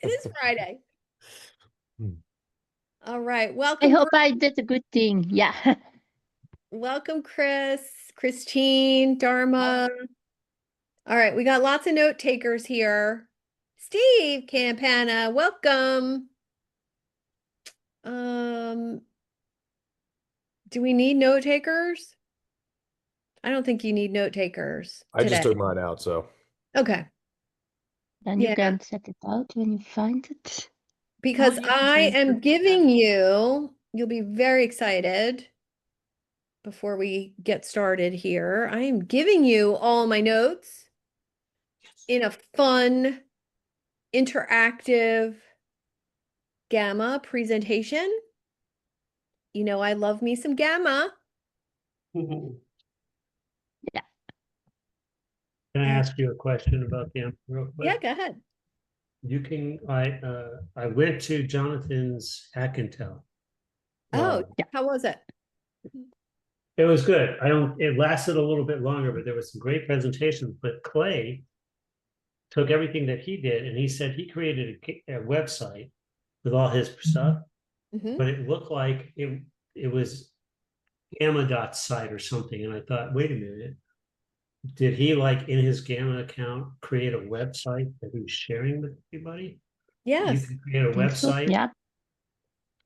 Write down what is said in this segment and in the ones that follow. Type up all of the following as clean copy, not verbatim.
It is Friday. Hmm. All right. I Welcome, hope I did a good thing. Yeah. welcome, Christine, Dharma. All right, we got lots of note takers here. Steve Campana, welcome. Um, do we need note takers? I don't think you need note takers I just today. took mine out, so Okay. Then you Yeah, can set it out when you find it. because Yeah, I very am good. giving you, you'll be very excited before we get started here. I am giving you all my notes in a fun, interactive gamma presentation. You know, I love me some gamma. Yeah. Can I And ask you a question about them real yeah, quick? go ahead. You can, I went to Jonathan's Hack and Tell. Oh, Yeah. how was it? It was good. It lasted a little bit longer, but there was some great presentations. But Clay took everything that he did and he said he created a website with all his stuff, Hmm. but it looked like it was Gamma dot site or something. And I thought, wait a minute, did he like in his Gamma account create a website that he was sharing with everybody? You Yes. can create a Think so. website. Yeah.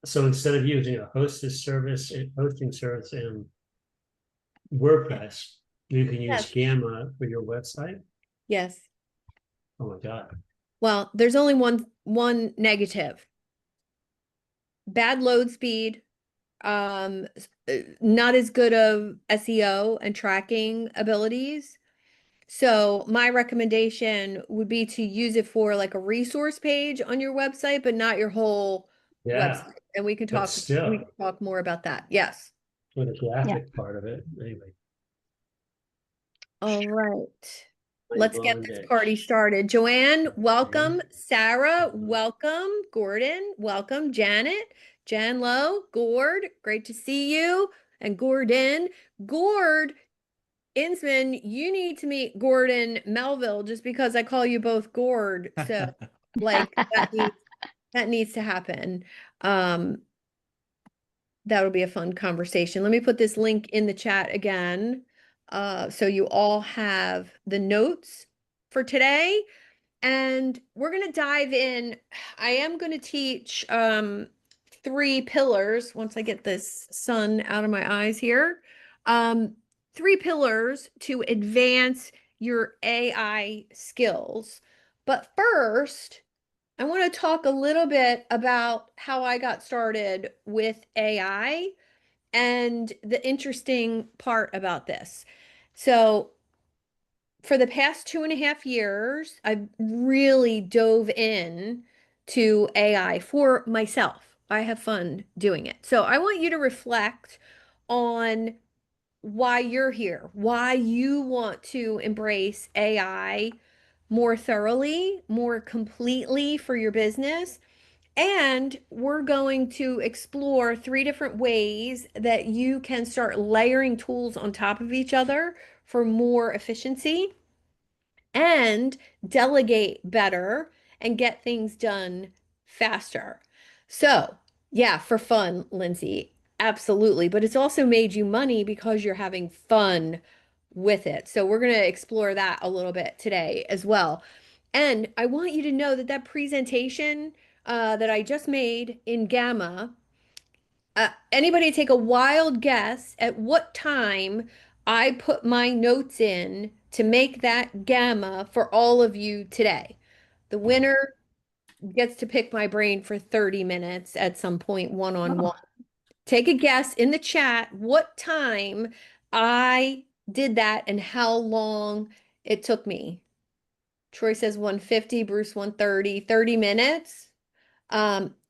So instead of using a hosting service in WordPress, you can use Yes. Gamma for your website. Yes. Oh my God. Well, there's only one negative. Bad load speed, not as good of SEO and tracking abilities. So my recommendation would be to use it for like a resource page on your website, but not your whole Yeah, website. And we can but talk more about that. Yes. for the Yeah. graphic part of it, anyway. All right. Mind Let's get blowing this day. party started. Joanne, Okay. welcome. Sarah, welcome. Gordon, welcome. Janet, Jan Lowe, Gord, great to see you. And Gordon, Gord Insman, you need to meet Gordon Melville just because I call you both Gord. So like that needs to happen. Um, that'll be a fun conversation. Let me put this link in the chat again. So you all have the notes for today. And we're going to dive in. I am going to teach three pillars once I get this sun out of my eyes here. Um, three pillars to advance your AI skills. But first, I want to talk a little bit about how I got started with AI and the interesting part about this. So, for the past 2.5 years, I've really dove in to AI for myself. I have fun doing it. So, I want you to reflect on why you're here, why you want to embrace AI more thoroughly, more completely for your business. And we're going to explore three different ways that you can start layering tools on top of each other for more efficiency and delegate better and get things done faster. So, yeah, for fun, Lindsay, absolutely. But it's also made you money because you're having fun with it. So, we're going to explore that a little bit today as well. And I want you to know that that presentation that I just made in Gamma, anybody take a wild guess at what time I put my notes in to make that Gamma for all of you today? The winner gets to pick my brain for 30 minutes at some point one-on-one. Oh, Take a guess in the chat what time I did that and how long it took me. Troy says 150, Bruce 130, 30 minutes.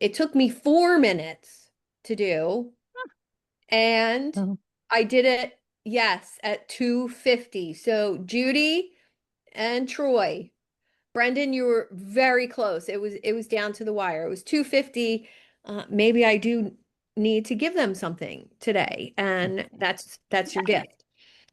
It took me 4 minutes to do, and oh. I did it, yes, at 250. So Judy and Troy, Brendan, you were very close. It was down to the wire. It was 250. Maybe I do need to give them something today, and that's your gift.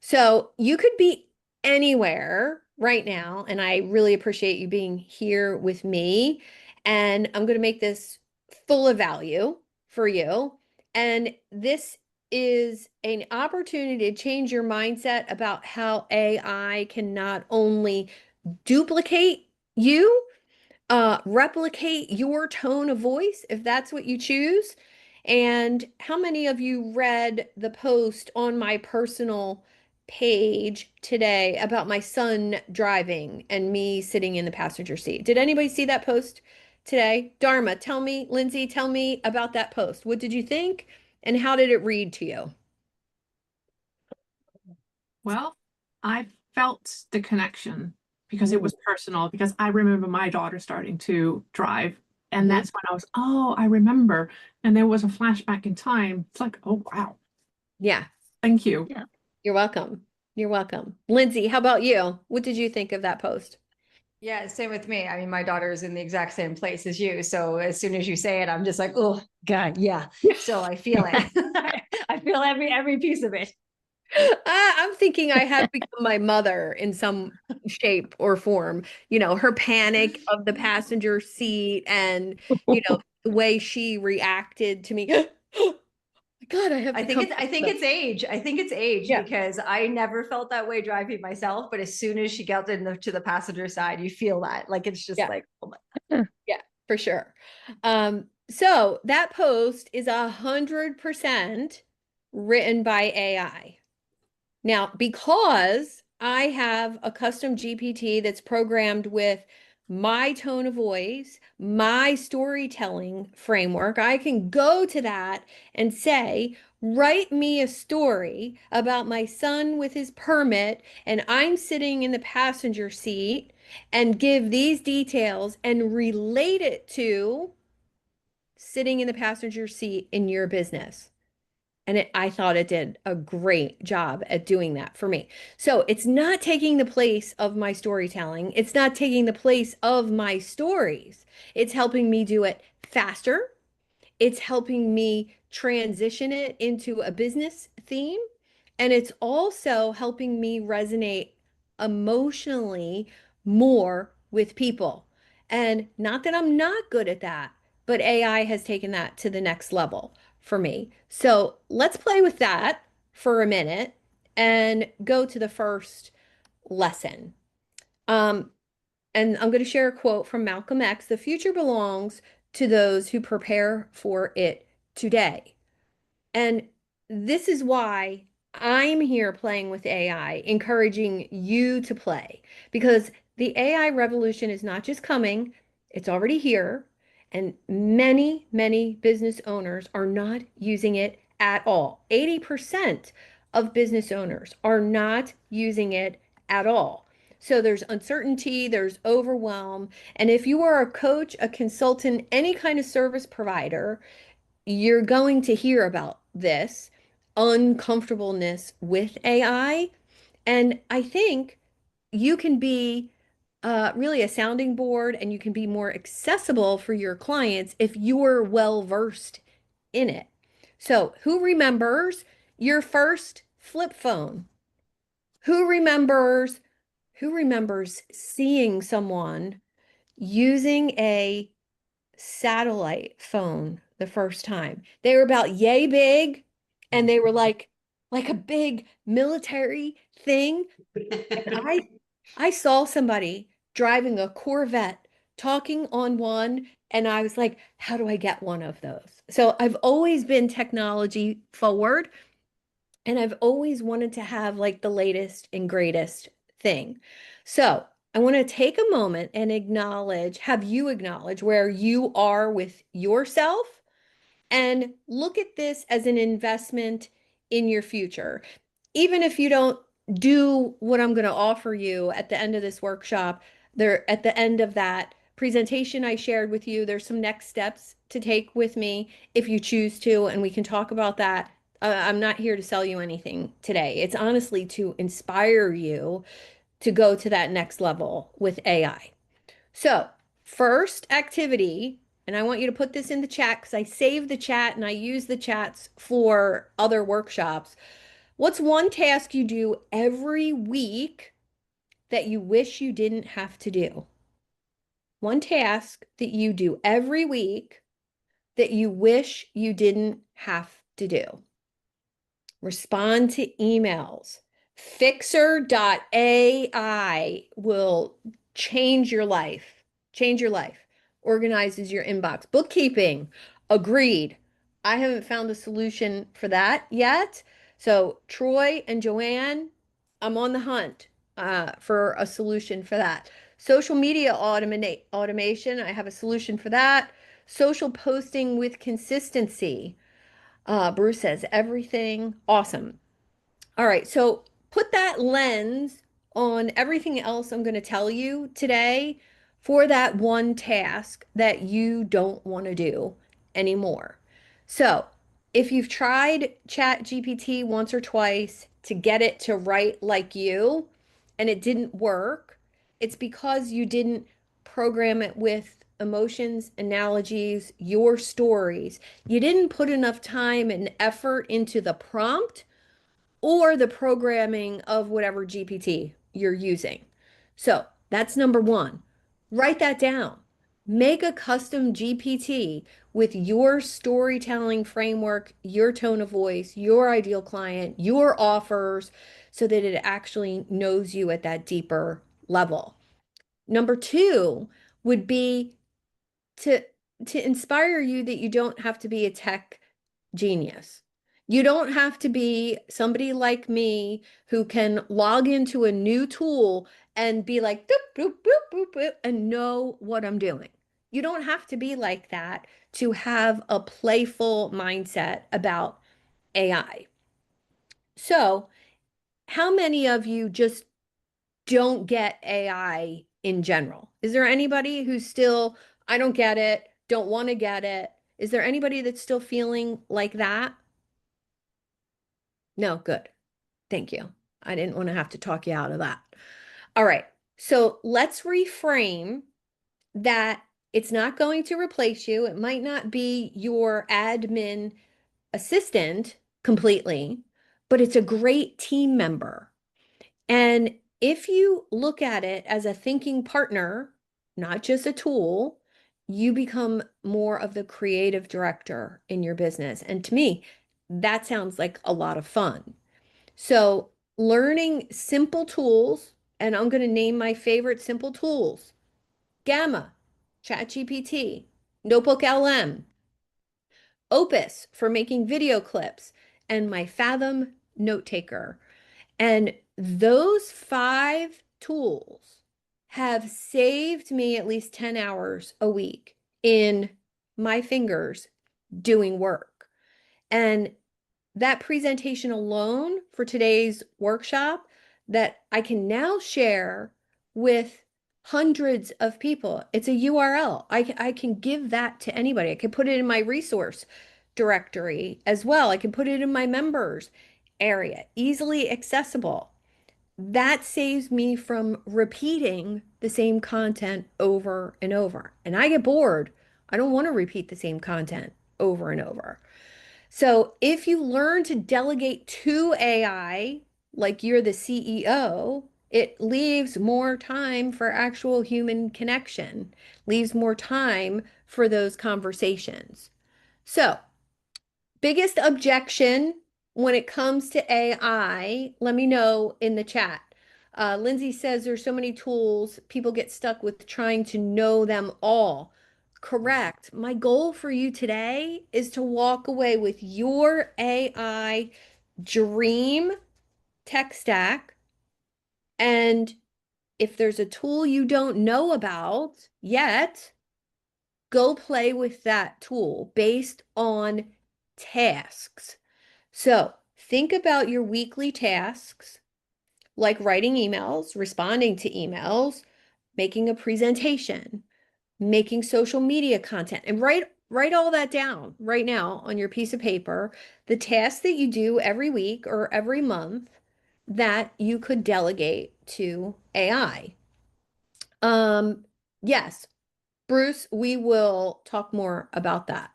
So you could be anywhere right now, and I really appreciate you being here with me. And I'm going to make this full of value for you. And this is an opportunity to change your mindset about how AI can not only duplicate you, replicate your tone of voice if that's what you choose. And how many of you read the post on my personal page today about my son driving and me sitting in the passenger seat? Did anybody see that post today? Dharma, tell me, Lindsay, tell me about that post. What did you think and how did it read to you? Well, I felt the connection because it was personal, because I remember my daughter starting to drive. And Mhm. that's when I was, oh, I remember. And there was a flashback in time. It's like, oh, wow. Yeah, Thank you. Yeah. you're welcome. You're welcome. Lindsay, how about you? What did you think of that post? Yeah, same with me. I mean, my daughter is in the exact same place as you. So as soon as you say it, I'm just like, oh God, yeah. So I feel it. I feel every piece of it. I'm thinking I have become my mother in some shape or form. You know, her panic of the passenger seat and, the way she reacted to me. God, I have become. I think it's age. I think it's age Yeah. because I never felt that way driving myself. But as soon as she got to the passenger side, you feel that. Like it's just Yeah. like, oh my. Yeah, for sure. So that post is 100% written by AI. Now, because I have a custom GPT that's programmed with my tone of voice, my storytelling framework, I can go to that and say, write me a story about my son with his permit, and I'm sitting in the passenger seat, and give these details and relate it to sitting in the passenger seat in your business. And I thought it did a great job at doing that for me. So it's not taking the place of my storytelling. It's not taking the place of my stories. It's helping me do it faster. It's helping me transition it into a business theme. And it's also helping me resonate emotionally more with people. And not that I'm not good at that, but AI has taken that to the next level for me. So let's play with that for a minute and go to the first lesson. Um, and I'm going to share a quote from Malcolm X: "The future belongs to those who prepare for it today." And this is why I'm here playing with AI, encouraging you to play, because the AI revolution is not just coming, it's already here. And many, many business owners are not using it at all. 80% of business owners are not using it at all. So there's uncertainty, there's overwhelm. And if you are a coach, a consultant, any kind of service provider, you're going to hear about this uncomfortableness with AI. And I think you can be really a sounding board and you can be more accessible for your clients if you're well versed in it. So, who remembers your first flip phone? Who remembers seeing someone using a satellite phone the first time? They were about yay big and they were like a big military thing. I saw somebody driving a Corvette talking on one and I was like, how do I get one of those? So I've always been technology forward and I've always wanted to have like the latest and greatest thing. So I want to take a moment and have you acknowledge where you are with yourself and look at this as an investment in your future. Even if you don't do what I'm going to offer you at the end of this workshop, there at the end of that presentation I shared with you, there's some next steps to take with me if you choose to, and we can talk about that. I'm not here to sell you anything today. It's honestly to inspire you to go to that next level with AI. So, first activity, and I want you to put this in the chat because I save the chat and I use the chats for other workshops. What's one task you do every week that you wish you didn't have to do? one task that you do every week that you wish you didn't have to do. Respond to emails. Fixer.ai will change your life. Change your life. Organizes your inbox. Bookkeeping. Agreed. I haven't found a solution for that yet. So Troy and Joanne, I'm on the hunt for a solution for that. Social media automation. I have a solution for that. Social posting with consistency. Bruce says everything. Awesome. All right, so put that lens on everything else I'm going to tell you today for that one task that you don't want to do anymore. So, if you've tried Chat GPT once or twice to get it to write like you and it didn't work, it's because you didn't program it with emotions, analogies, your stories. You didn't put enough time and effort into the prompt or the programming of whatever GPT you're using. So that's number one. Write that down. Make a custom GPT with your storytelling framework, your tone of voice, your ideal client, your offers, so that it actually knows you at that deeper level. Number two would be to inspire you that you don't have to be a tech genius. You don't have to be somebody like me who can log into a new tool and be like, boop, boop, boop, boop, boop, and know what I'm doing. You don't have to be like that to have a playful mindset about AI. So, how many of you just don't get AI in general? Is there anybody who's still, I don't get it, don't want to get it? Is there anybody that's still feeling like that? No, good. Thank you. I didn't want to have to talk you out of that. All right. So let's reframe that it's not going to replace you. It might not be your admin assistant completely, but it's a great team member. And if you look at it as a thinking partner, not just a tool, you become more of the creative director in your business. And to me, that sounds like a lot of fun. So, learning simple tools, and I'm going to name my favorite simple tools: Gamma, ChatGPT, Notebook LM, Opus for making video clips, and my Fathom note taker. And those 5 tools have saved me at least 10 hours a week in my fingers doing work. And that presentation alone for today's workshop that I can now share with hundreds of people. It's a URL. I can give that to anybody. I can put it in my resource directory as well. I can put it in my members area, easily accessible. That saves me from repeating the same content over and over. And I get bored. I don't want to repeat the same content over and over. So if you learn to delegate to AI, like you're the CEO, it leaves more time for actual human connection, leaves more time for those conversations. So, biggest objection when it comes to AI, let me know in the chat. Lindsay says there's so many tools, people get stuck with trying to know them all. Correct. My goal for you today is to walk away with your AI dream tech stack. And if there's a tool you don't know about yet, go play with that tool based on tasks. So think about your weekly tasks, like writing emails, responding to emails, making a presentation, making social media content, and write all that down right now on your piece of paper, the tasks that you do every week or every month that you could delegate to AI. Yes, Bruce, we will talk more about that.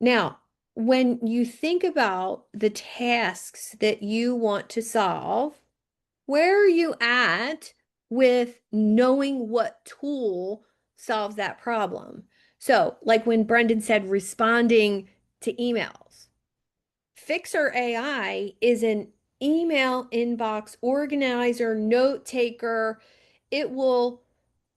Now, when you think about the tasks that you want to solve, where are you at with knowing what tool solves that problem. So, like when Brendan said, responding to emails, Fixer AI is an email inbox organizer, note taker. It will,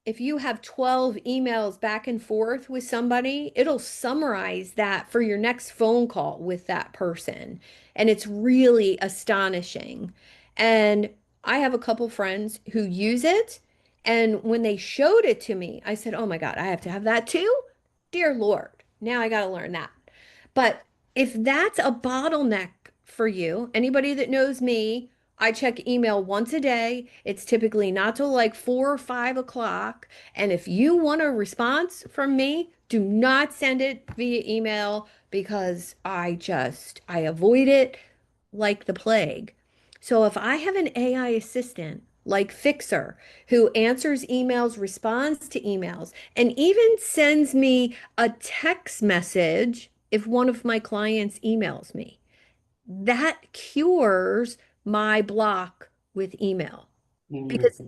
if you have 12 emails back and forth with somebody, it'll summarize that for your next phone call with that person. And it's really astonishing. And I have a couple friends who use it. And when they showed it to me, I said, oh my God, I have to have that too? Dear Lord, now I got to learn that. But if that's a bottleneck for you, anybody that knows me, I check email once a day. It's typically not till like 4 or 5 o'clock. And if you want a response from me, do not send it via email because I avoid it like the plague. So if I have an AI assistant like Fixer who answers emails, responds to emails, and even sends me a text message if one of my clients emails me, that cures my block with email because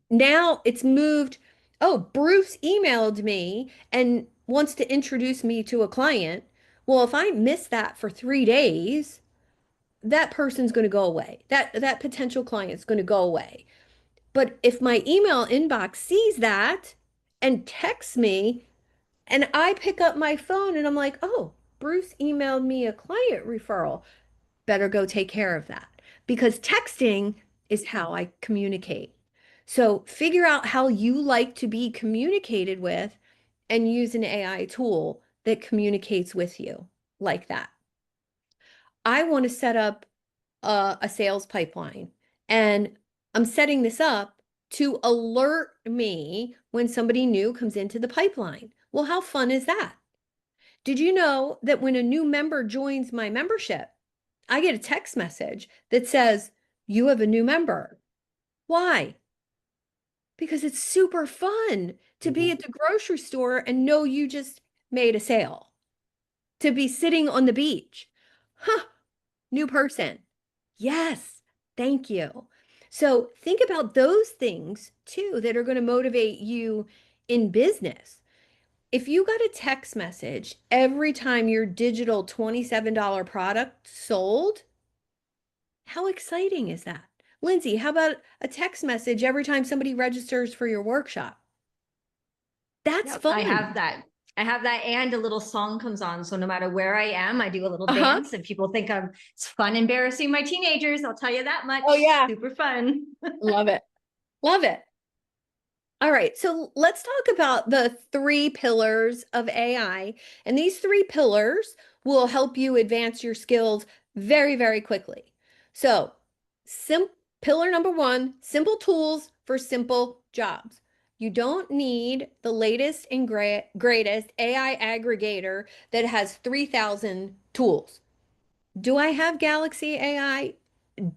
now it's moved. Oh, Bruce emailed me and wants to introduce me to a client. Well, if I miss that for 3 days, that person's going to go away. That potential client's going to go away. But if my email inbox sees that and texts me, and I pick up my phone and I'm like, oh, Bruce emailed me a client referral, better go take care of that because texting is how I communicate. So figure out how you like to be communicated with and use an AI tool that communicates with you like that. I want to set up a sales pipeline and I'm setting this up to alert me when somebody new comes into the pipeline. Well, how fun is that? Did you know that when a new member joins my membership, I get a text message that says, you have a new member. Why? Because it's super fun to be at the grocery store and know you just made a sale, to be sitting on the beach. Huh, new person. Yes, thank you. So think about those things too that are going to motivate you in business. If you got a text message every time your digital $27 product sold, how exciting is that? Lindsay, how about a text message every time somebody registers for your workshop? That's Yep, fun. I have that. I have that, and a little song comes on. So no matter where I am, I do a little Uh-huh. dance, and people think it's fun embarrassing my teenagers. I'll tell you that much. Oh, yeah. Super fun. Love it. Love it. All right, so let's talk about the 3 pillars of AI. And these 3 pillars will help you advance your skills very, very quickly. So, pillar number 1, simple tools for simple jobs. You don't need the latest and greatest AI aggregator that has 3,000 tools. Do I have Galaxy AI?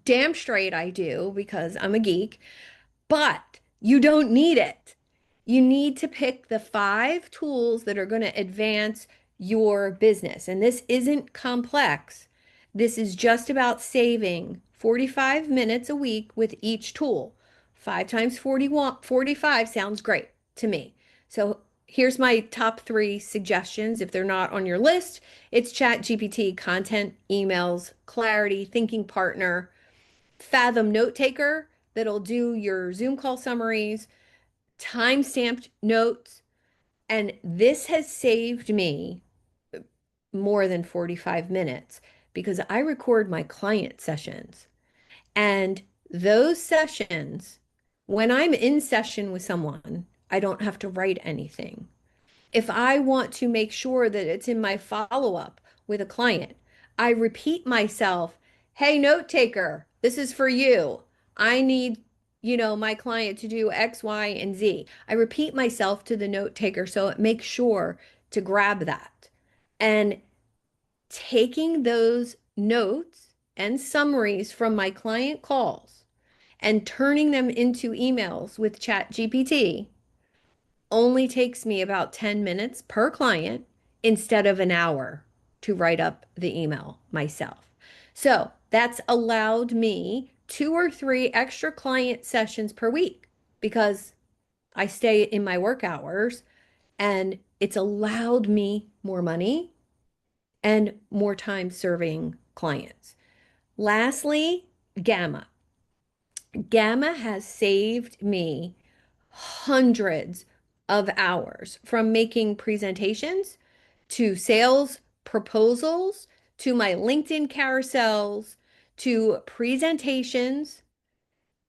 Damn straight I do because I'm a geek, but you don't need it. You need to pick the 5 tools that are going to advance your business. And this isn't complex. This is just about saving 45 minutes a week with each tool. 5 times 41, 45 sounds great to me. So here's my top 3 suggestions. If they're not on your list, it's ChatGPT, content, emails, Clarity, Thinking Partner, Fathom Note Taker that'll do your Zoom call summaries, time-stamped notes, and this has saved me more than 45 minutes because I record my client sessions. And those sessions, when I'm in session with someone, I don't have to write anything. If I want to make sure that it's in my follow-up with a client, I repeat myself, hey, note taker, this is for you. I need, my client to do X, Y, and Z. I repeat myself to the note taker so it makes sure to grab that. And taking those notes and summaries from my client calls and turning them into emails with ChatGPT only takes me about 10 minutes per client instead of an hour to write up the email myself. So that's allowed me 2 or 3 extra client sessions per week because I stay in my work hours And it's allowed me more money and more time serving clients. Lastly, Gamma. Gamma has saved me hundreds of hours from making presentations to sales proposals to my LinkedIn carousels to presentations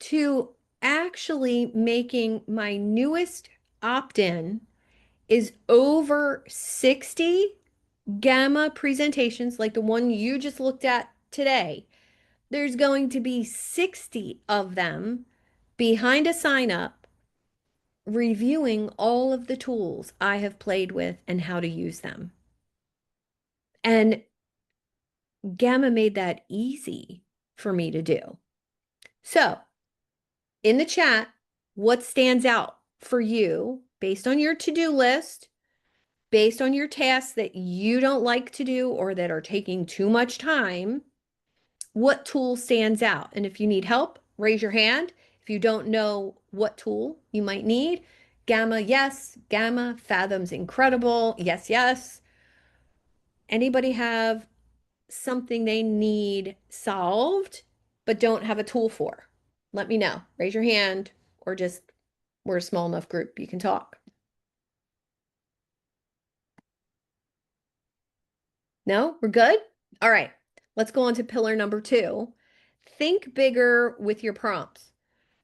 to actually making my newest opt-in is over 60 Gamma presentations like the one you just looked at today. There's going to be 60 of them behind a sign up reviewing all of the tools I have played with and how to use them. And Gamma made that easy for me to do. So, in the chat, what stands out for you based on your to-do list, based on your tasks that you don't like to do or that are taking too much time? What tool stands out? And if you need help, raise your hand. If you don't know what tool you might need, Gamma, yes. Gamma, Fathom's incredible. Yes, yes. Anybody have something they need solved but don't have a tool for? Let me know. Raise your hand or just we're a small enough group you can talk. No, we're good? All right. Let's go on to pillar number 2. Think bigger with your prompts.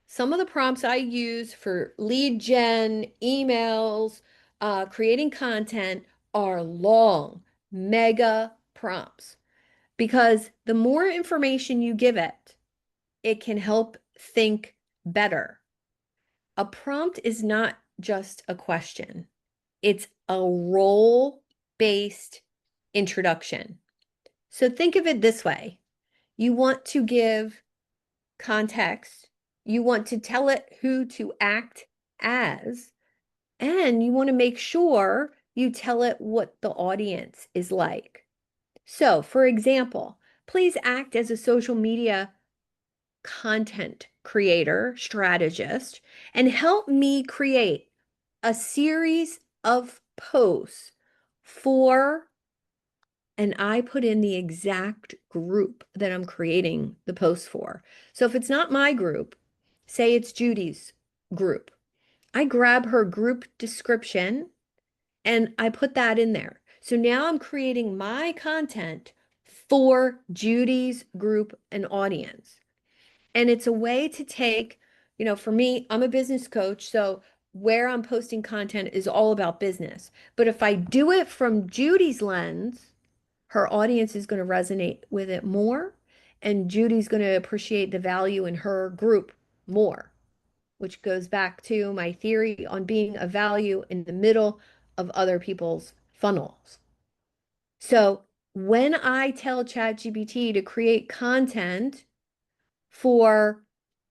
Some of the prompts I use for lead gen, emails, creating content are long, mega prompts because the more information you give it, it can help think better. A prompt is not just a question. It's a role-based introduction. So think of it this way. You want to give context, you want to tell it who to act as, and you want to make sure you tell it what the audience is like. So, for example, please act as a social media content creator, strategist, and help me create a series of posts for, and I put in the exact group that I'm creating the post for. So if it's not my group, say it's Judy's group, I grab her group description and I put that in there. So now I'm creating my content for Judy's group and audience. And it's a way to take, for me, I'm a business coach. So where I'm posting content is all about business. But if I do it from Judy's lens, her audience is going to resonate with it more. And Judy's going to appreciate the value in her group more, which goes back to my theory on being a value in the middle of other people's funnels. So when I tell ChatGPT to create content for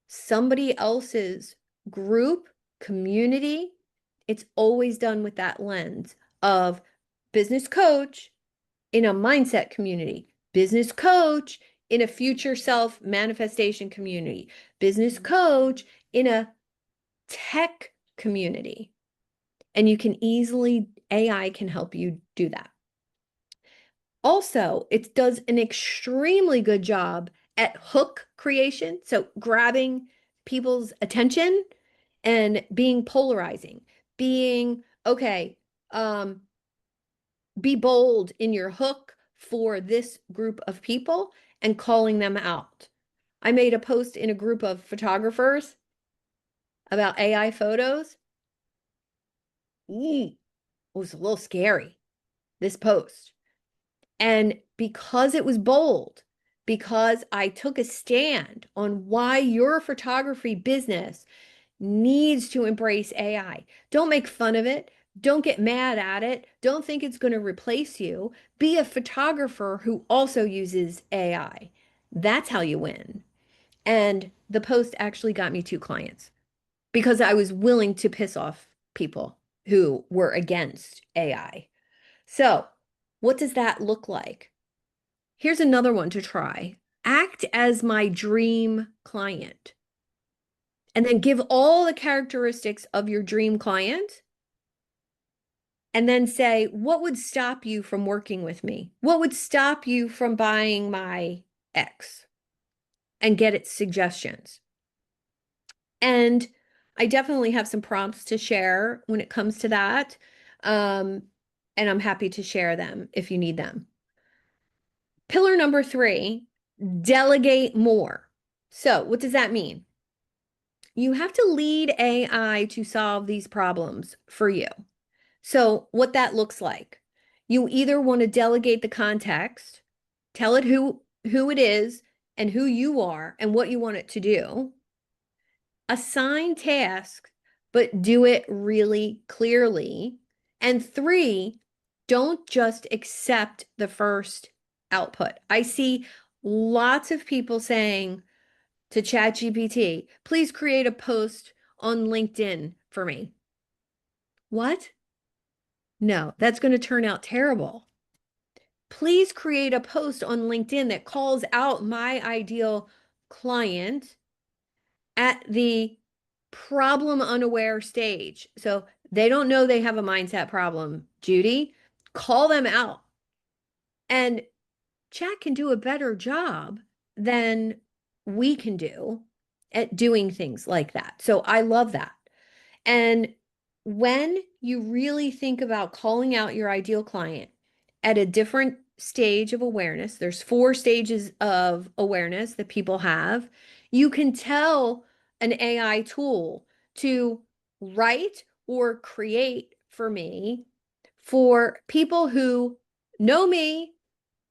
somebody else's group, community, it's always done with that lens of business coach in a mindset community, business coach in a future self manifestation community, business coach in a tech community. And you can easily, AI can help you do that. Also, it does an extremely good job at hook creation. So grabbing people's attention and being polarizing, being, okay, be bold in your hook for this group of people and calling them out. I made a post in a group of photographers about AI photos. It was a little scary, this post. And because it was bold, because I took a stand on why your photography business needs to embrace AI. Don't make fun of it. Don't get mad at it. Don't think it's going to replace you. Be a photographer who also uses AI. That's how you win. And the post actually got me 2 clients because I was willing to piss off people who were against AI. So, what does that look like? Here's another one to try. Act as my dream client. And then give all the characteristics of your dream client and then say, what would stop you from working with me? What would stop you from buying my X? And get its suggestions. And I definitely have some prompts to share when it comes to that. And I'm happy to share them if you need them. Pillar number 3, delegate more. So what does that mean? You have to lead AI to solve these problems for you. So what that looks like, you either want to delegate the context, tell it who it is and who you are and what you want it to do. Assign tasks, but do it really clearly. And 3, don't just accept the first output. I see lots of people saying to ChatGPT, please create a post on LinkedIn for me. What? No, that's going to turn out terrible. Please create a post on LinkedIn that calls out my ideal client at the problem unaware stage. So they don't know they have a mindset problem. Judy, call them out. And chat can do a better job than we can do at doing things like that. So I love that. And when you really think about calling out your ideal client at a different stage of awareness, there's 4 stages of awareness that people have. You can tell an AI tool to write or create for me for people who know me,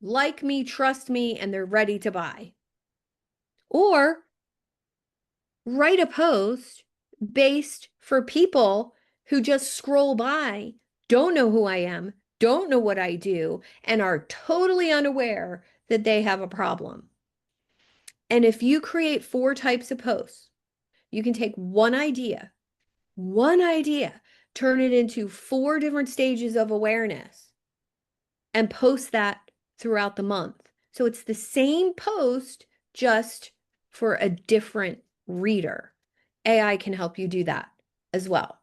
like me, trust me, and they're ready to buy. Or write a post based for people who just scroll by, don't know who I am, don't know what I do, and are totally unaware that they have a problem. And if you create 4 types of posts, you can take one idea, turn it into 4 different stages of awareness and post that throughout the month. So it's the same post, just for a different reader. AI can help you do that as well.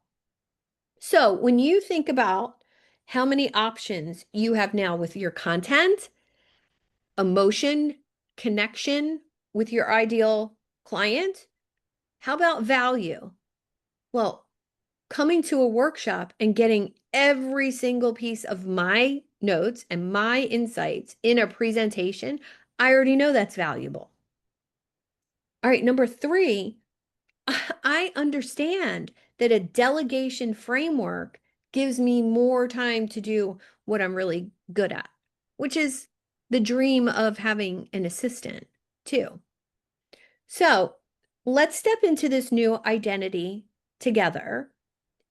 So when you think about how many options you have now with your content, emotion, connection with your ideal client, how about value? Well, coming to a workshop and getting every single piece of my notes and my insights in a presentation, I already know that's valuable. All right, number 3, I understand that a delegation framework gives me more time to do what I'm really good at, which is the dream of having an assistant too. So let's step into this new identity together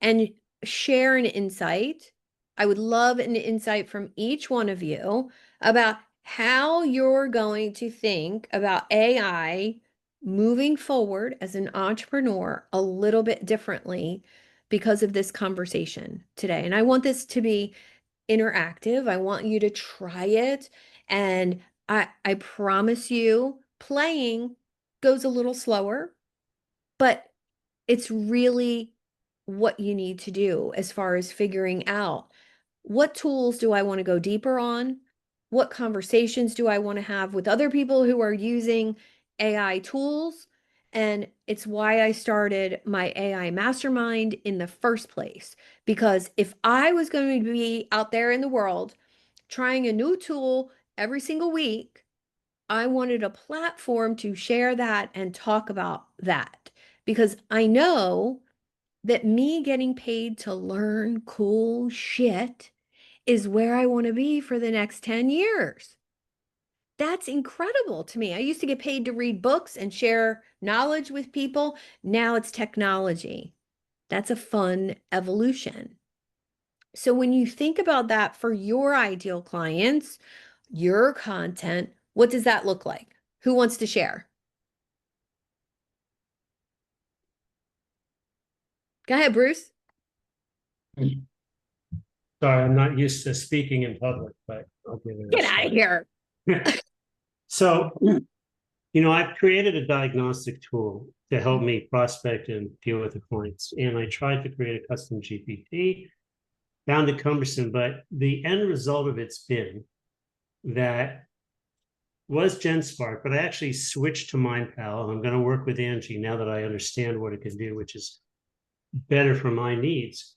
and share an insight. I would love an insight from each one of you about how you're going to think about AI moving forward as an entrepreneur a little bit differently because of this conversation today. And I want this to be interactive. I want you to try it. And I promise you, playing goes a little slower, but it's really what you need to do as far as figuring out what tools do I want to go deeper on? What conversations do I want to have with other people who are using AI tools? And it's why I started my AI mastermind in the first place. Because if I was going to be out there in the world trying a new tool every single week, I wanted a platform to share that and talk about that. Because I know that me getting paid to learn cool shit is where I want to be for the next 10 years. That's incredible to me. I used to get paid to read books and share knowledge with people. Now it's technology. That's a fun evolution. So when you think about that for your ideal clients, your content, what does that look like? Who wants to share? Go ahead, Bruce. Sorry, I'm not used to speaking in public, but I'll give it a Get out of shot. here. So, I've created a diagnostic tool to help me prospect and deal with the clients. And I tried to create a custom GPT, found it cumbersome, but the end result of it's been that was GenSpark, but I actually switched to MindPal, and I'm going to work with Angie now that I understand what it can do, which is better for my needs.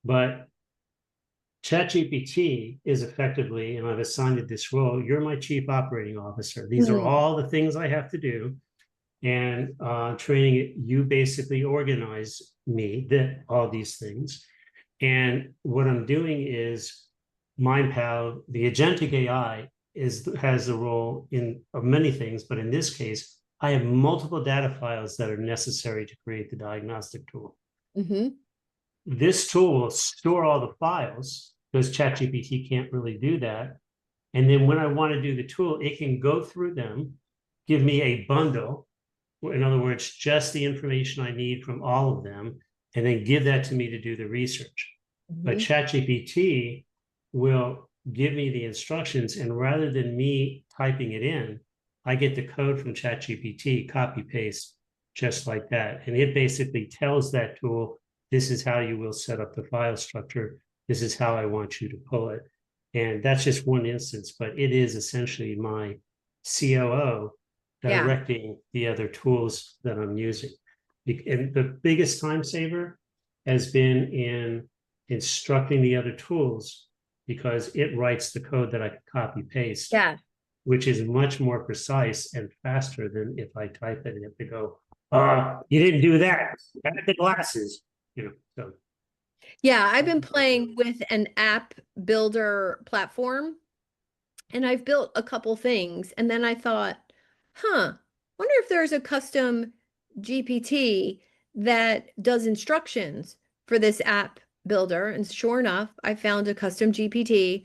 But ChatGPT is effectively, and I've assigned it this role, you're my chief operating officer. These are all the things I have to do. And training it, you basically organize me, all these things. And what I'm doing is MindPal, the agentic AI has the role of many things, but in this case, I have multiple data files that are necessary to create the diagnostic tool. Mm-hmm. This tool will store all the files because ChatGPT can't really do that. And then when I want to do the tool, it can go through them, give me a bundle. In other words, just the information I need from all of them, and then give that to me to do the research. But ChatGPT will give me the instructions, and rather than me typing it in, I get the code from ChatGPT, copy paste, just like that. And it basically tells that tool, this is how you will set up the file structure. This is how I want you to pull it. And that's just one instance, but it is essentially my COO directing the other tools that I'm using. And the biggest time saver has been in instructing the other tools, because it writes the code that I can copy paste, which is much more precise and faster than if I type it and have to go, you didn't do that. I had the glasses, so. Yeah, I've been playing with an app builder platform, and I've built a couple things, and then I thought, wonder if there's a custom GPT that does instructions for this app builder. And sure enough, I found a custom GPT,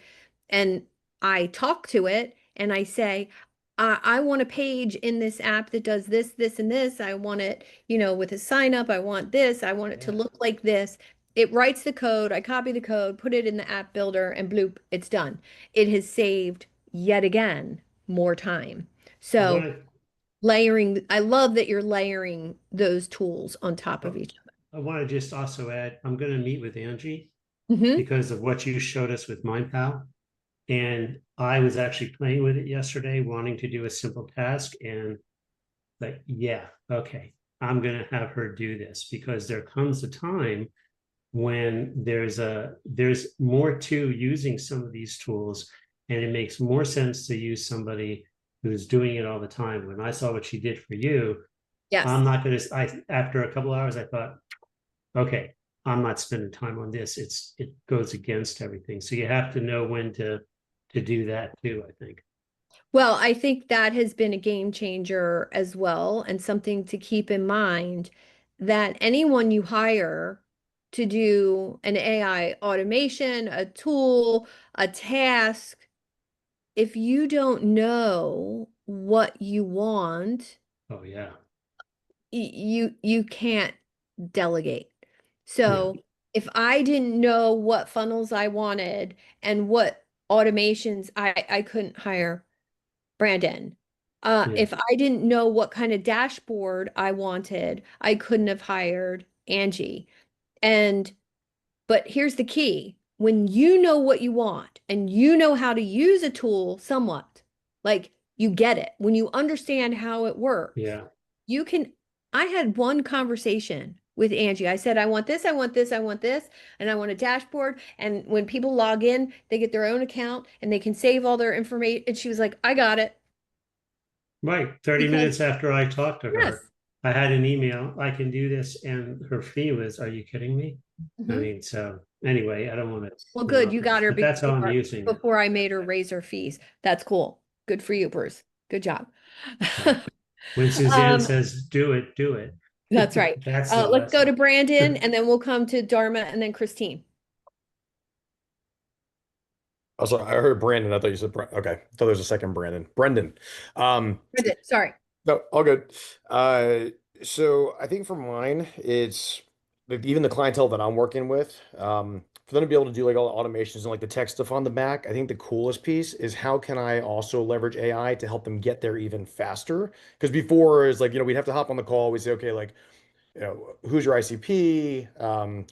and I talk to it and I say, I want a page in this app that does this, this, and this. I want it, with a sign up. I want this. I want it to look like this. It writes the code. I copy the code, put it in the app builder, and bloop, it's done. It has saved yet again more time. So layering, I love that you're layering those tools on top of each other. I want to just also add, I'm going to meet with Angie Mm-hmm. because of what you showed us with MindPal. And I was actually playing with it yesterday, wanting to do a simple task. And like, yeah, okay, I'm going to have her do this, because there comes a time when there's more to using some of these tools, and it makes more sense to use somebody who's doing it all the time. When I saw what she did for you, I'm not going to, after a couple hours, I thought, okay, I'm not spending time on this. It goes against everything. So you have to know when to do that too, I think. Well, I think that has been a game changer as well, and something to keep in mind, that anyone you hire to do an AI automation, a tool, a task, if you don't know what you want, Oh yeah. you can't delegate. So if I didn't know what funnels I wanted and what automations, I couldn't hire Brandon. If I didn't know what kind of dashboard I wanted, I couldn't have hired Angie. But here's the key. When you know what you want and you know how to use a tool somewhat, like you get it, when you understand how it works, you can. I had one conversation with Angie. I said, I want this, I want this, I want this, and I want a dashboard. And when people log in, they get their own account and they can save all their information. And she was like, I got it. Right. 30 minutes after I talked to her, I had an email, I can do this. And her fee was, are you kidding me? I mean, so anyway, I don't want to. Well, good. You got her that's how I'm using it. before I made her raise her fees. That's cool. Good for you, Bruce. Good job. When Suzanne says, do it, do it. That's right. Let's go to Brandon, and then we'll come to Dharma and then Christine. Oh, sorry, I heard Brandon. I thought you said okay. I thought there was a second Brandon. Brendan. Brendan, sorry. No, all good. So I think for mine, it's like even the clientele that I'm working with, for them to be able to do like all the automations and like the tech stuff on the back, I think the coolest piece is how can I also leverage AI to help them get there even faster? Because before is like, we'd have to hop on the call. We say, okay, like, who's your ICP?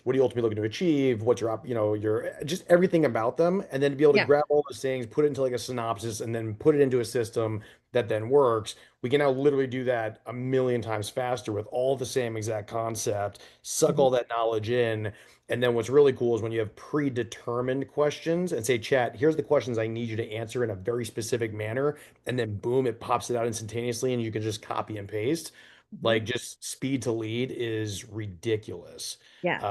What are you ultimately looking to achieve? What's your, your just everything about them, and then to be able to Yeah. grab all those things, put it into like a synopsis, and then put it into a system that then works. We can now literally do that a million times faster with all the same exact concept, suck Mhm. all that knowledge in. And then what's really cool is when you have predetermined questions and say, chat, here's the questions I need you to answer in a very specific manner. And then boom, it pops it out instantaneously and you can just copy and paste. Mhm. Like just speed to lead is ridiculous. Yes.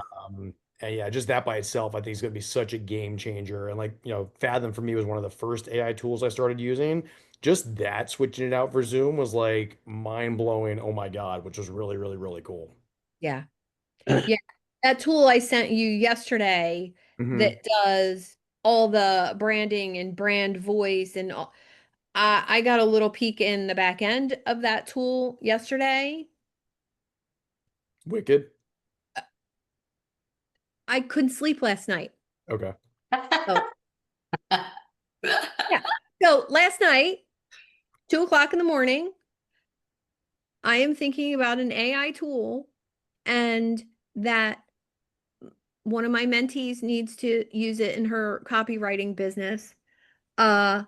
And yeah, just that by itself, I think is going to be such a game changer. And like, Fathom for me was one of the first AI tools I started using. Just that switching it out for Zoom was like mind blowing. Oh my God, which was really, really, really cool. Yeah. Yeah. That tool I sent you yesterday Hmm. that does all the branding and brand voice and all, I got a little peek in the back end of that tool yesterday. Wicked. I couldn't sleep last night. Okay. Oh, yeah. So last night, 2 o'clock in the morning, I am thinking about an AI tool and that one of my mentees needs to use it in her copywriting business. Uh,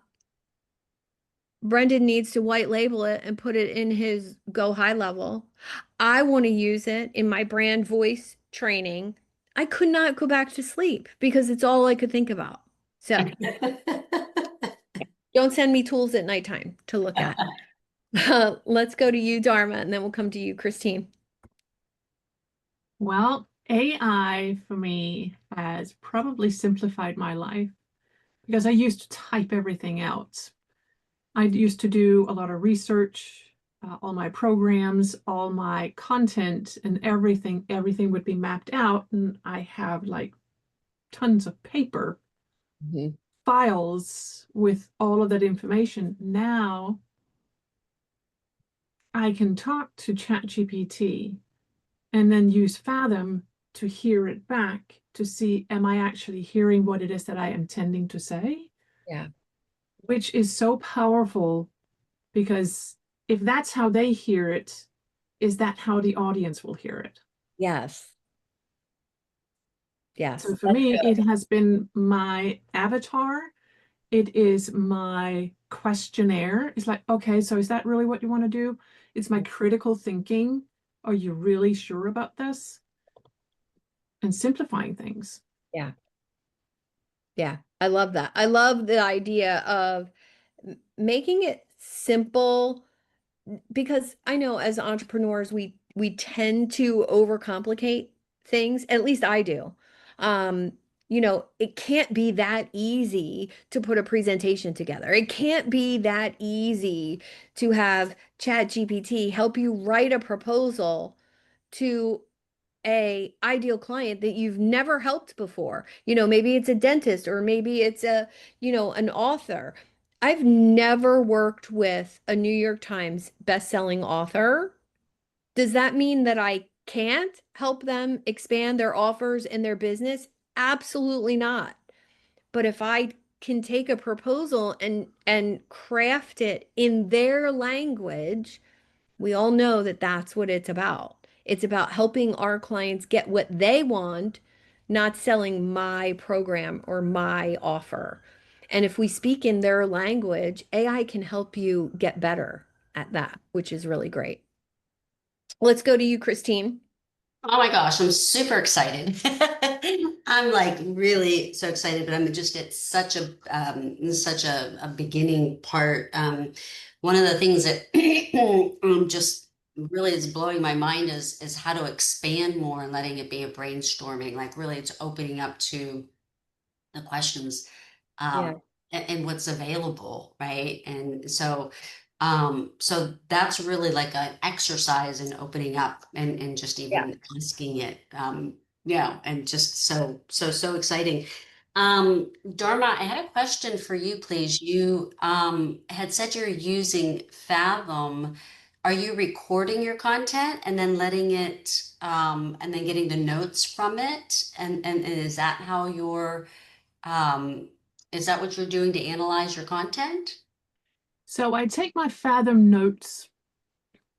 Brendan needs to white label it and put it in his go high level. I want to use it in my brand voice training. I could not go back to sleep because it's all I could think about. So don't send me tools at nighttime to look at. Let's go to you, Dharma, and then we'll come to you, Christine. Well, AI for me has probably simplified my life because I used to type everything out. I used to do a lot of research, all my programs, all my content, and everything would be mapped out. And I have like tons of paper Mhm. files with all of that information. Now I can talk to ChatGPT and then use Fathom to hear it back to see, am I actually hearing what it is that I am intending to say? Yeah. Which is so powerful because if that's how they hear it, is that how the audience will hear it? Yes. Yes. So for That's me, it good. has been my avatar. It is my questionnaire. It's like, okay, so is that really what you want to do? It's my critical thinking. Are you really sure about this? And simplifying things. Yeah. Yeah. I love that. I love the idea of making it simple because I know as entrepreneurs we tend to overcomplicate things. At least I do. Um, it can't be that easy to put a presentation together. It can't be that easy to have ChatGPT help you write a proposal to a ideal client that you've never helped before. Maybe it's a dentist or maybe it's an author. I've never worked with a New York Times best-selling author. Does that mean that I can't help them expand their offers in their business? Absolutely not. But if I can take a proposal and craft it in their language, we all know that that's what it's about. It's about helping our clients get what they want, not selling my program or my offer. And if we speak in their language, AI can help you get better at that, which is really great. Let's go to you, Christine. Oh my gosh, I'm super excited. I'm like really so excited, but I'm just at such a beginning part. One of the things that just really is blowing my mind is how to expand more and letting it be a brainstorming. Like really, it's opening up to the questions Yeah. and what's available, right? And so that's really like an exercise in opening up and just Yeah. even asking it, and just so exciting. Dharma, I had a question for you, please. You had said you're using Fathom. Are you recording your content and then letting it, and then getting the notes from it? And is that how you're um, is that what you're doing to analyze your content? So I take my Fathom notes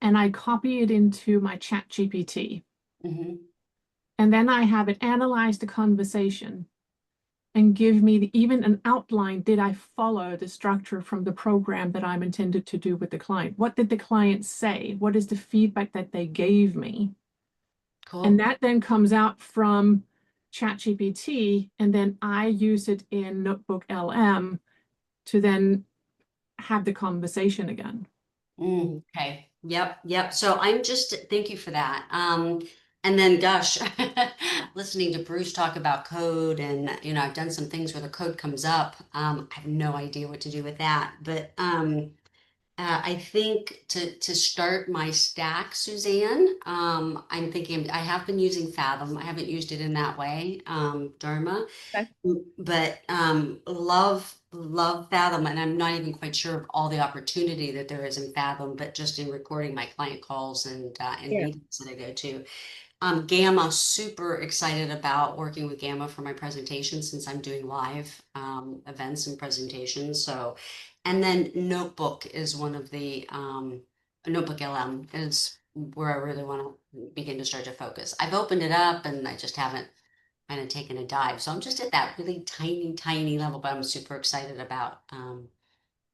and I copy it into my Chat GPT. Mhm. And then I have it analyze the conversation and give me even an outline. Did I follow the structure from the program that I'm intended to do with the client? What did the client say? What is the feedback that they gave me? And Cool. that then comes out from ChatGPT, and then I use it in Notebook LM to then have the conversation again. Okay. Yep. Yep. So I'm just, thank you for that. And then gosh, listening to Bruce talk about code and, I've done some things where the code comes up. I have no idea what to do with that, but, I think to start my stack, Suzanne, I'm thinking I have been using Fathom. I haven't used it in that way, Dharma. Okay. But love Fathom, and I'm not even quite sure of all the opportunity that there is in Fathom, but just in recording my client calls and Yeah. meetings that I go to. Gamma, super excited about working with Gamma for my presentation since I'm doing live events and presentations. So, and then Notebook is one of the Notebook LM is where I really want to begin to start to focus. I've opened it up and I just haven't kind of taken a dive. So I'm just at that really tiny level, but I'm super excited about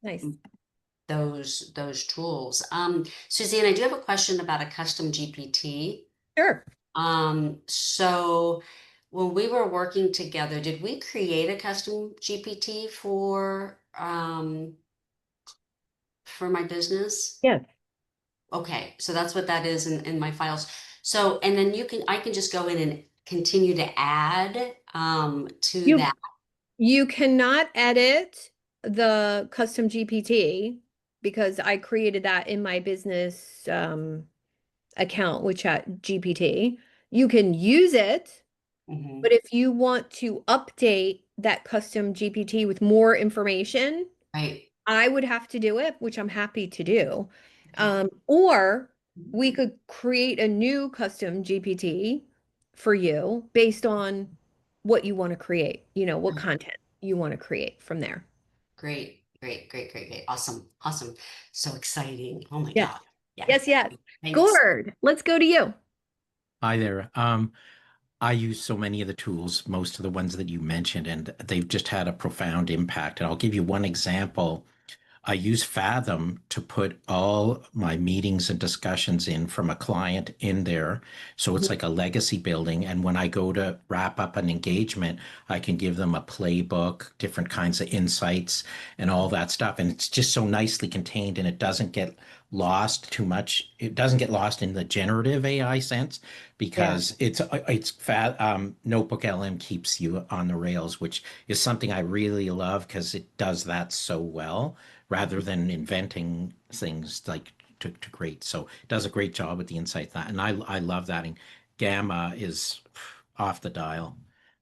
Nice. those tools. Suzanne, I do have a question about a custom GPT. Sure. So when we were working together, did we create a custom GPT for my business? Yes. Okay, so that's what that is in my files. So, and then I can just go in and continue to add to You that. you cannot edit the custom GPT because I created that in my business account with Chat GPT. You can use it, Mhm. but if you want to update that custom GPT with more information, Right. I would have to do it, which I'm happy to do. Or we could create a new custom GPT for you based on what you want to create, what content you want to create from there. Great. Awesome. So exciting. Oh my Yes. God. Yeah. Yes, yes. Thanks. Gord, let's go to you. Hi there. I use so many of the tools, most of the ones that you mentioned, and they've just had a profound impact. And I'll give you one example. I use Fathom to put all my meetings and discussions in from a client in there. So it's like a legacy building. And when I go to wrap up an engagement, I can give them a playbook, different kinds of insights, and all that stuff. And it's just so nicely contained and it doesn't get lost too much. It doesn't get lost in the generative AI sense Yeah. because Notebook LM keeps you on the rails, which is something I really love because it does that so well rather than inventing things like to create. So it does a great job with the insight that, and I love that. And Gamma is off the dial.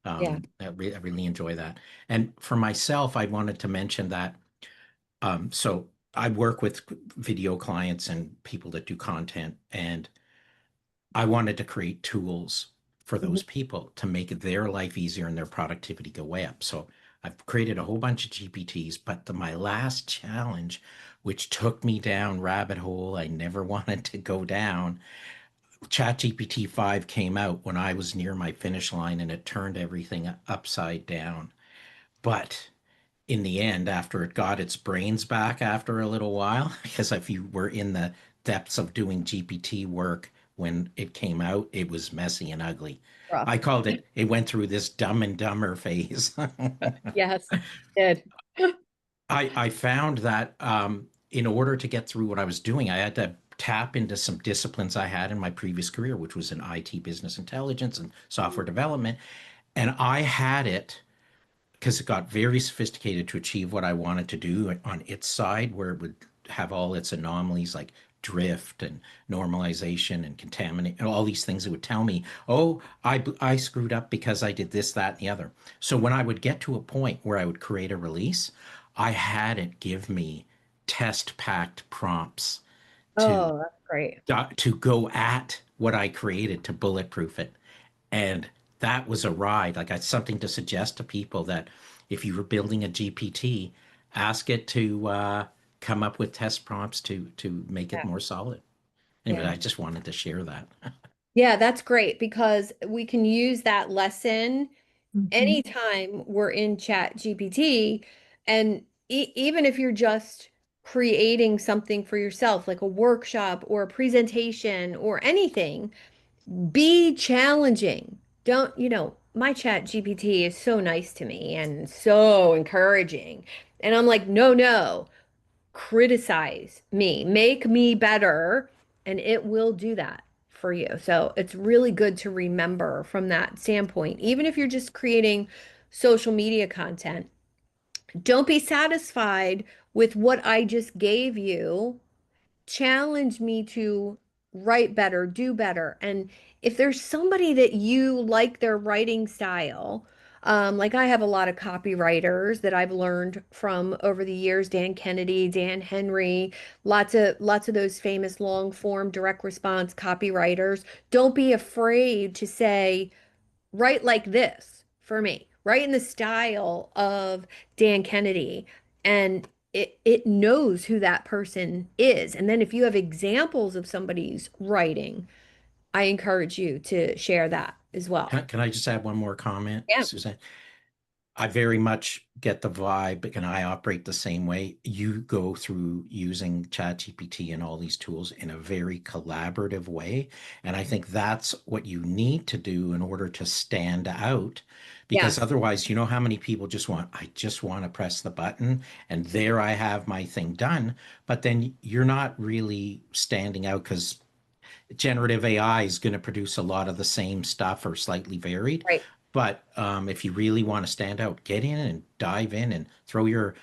Yeah. I really enjoy that. And for myself, I wanted to mention that. So I work with video clients and people that do content, and I wanted to create tools for Mhm. those people to make their life easier and their productivity go way up. So I've created a whole bunch of GPTs, but my last challenge, which took me down rabbit hole I never wanted to go down, ChatGPT 5 came out when I was near my finish line and it turned everything upside down. But in the end, after it got its brains back after a little while, because if you were in the depths of doing GPT work when it came out, it was messy and ugly. Rough. I called it went through this dumb and dumber phase. Yes, did. I found that in order to get through what I was doing, I had to tap into some disciplines I had in my previous career, which was in IT business intelligence and software development. And I had it because it got very sophisticated to achieve what I wanted to do on its side, where it would have all its anomalies like drift and normalization and contaminate and all these things that would tell me, oh, I screwed up because I did this, that, and the other. So when I would get to a point where I would create a release, I had it give me test packed prompts to Oh, that's great. to go at what I created to bulletproof it. And that was a ride. Like, it's something to suggest to people that if you were building a GPT, ask it to come up with test prompts to make it Yeah. more solid. Anyway, Yeah. I just wanted to share that. Yeah, that's great because we can use that lesson Mhm. anytime we're in Chat GPT. And even if you're just creating something for yourself, like a workshop or a presentation or anything, be challenging. Don't, my Chat GPT is so nice to me and so encouraging. And I'm like, no, no, criticize me, make me better, and it will do that for you. So it's really good to remember from that standpoint, even if you're just creating social media content. Don't be satisfied with what I just gave you. Challenge me to write better, do better. And if there's somebody that you like their writing style, like I have a lot of copywriters that I've learned from over the years, Dan Kennedy, Dan Henry, lots of those famous long form direct response copywriters. Don't be afraid to say, write like this for me, write in the style of Dan Kennedy. And it knows who that person is. And then if you have examples of somebody's writing, I encourage you to share that as well. Can I just add one more comment, Yeah. Suzanne? I very much get the vibe, and I operate the same way. You go through using ChatGPT and all these tools in a very collaborative way. And I think that's what you need to do in order to stand out. Because Yes. otherwise, you know how many people I just want to press the button and there I have my thing done. But then you're not really standing out because generative AI is going to produce a lot of the same stuff or slightly varied. Right. But if you really want to stand out, get in and dive in and throw your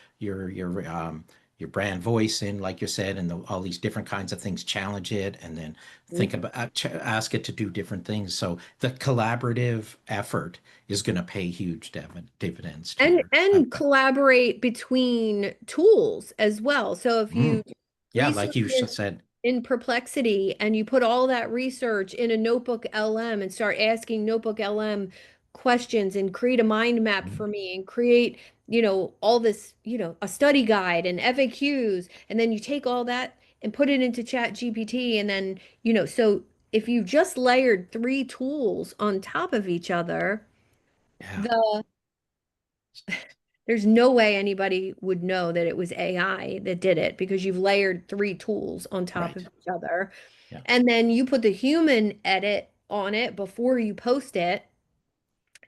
brand voice in, like you said, and all these different kinds of things. Challenge it, and then think about ask it to do different things. So the collaborative effort is going to pay huge dividends to And your and outcome. collaborate between tools as well. So if you Yeah, research like you said. in Perplexity and you put all that research in a Notebook LM and start asking Notebook LM questions and create a mind map Mm, for me and create, all this, a study guide and FAQs. And then you take all that and put it into Chat GPT. And then, so if you just layered three tools on top of each other, yeah, the there's no way anybody would know that it was AI that did it because you've layered three tools on top of right. each other. Yeah. And then you put the human edit on it before you post it.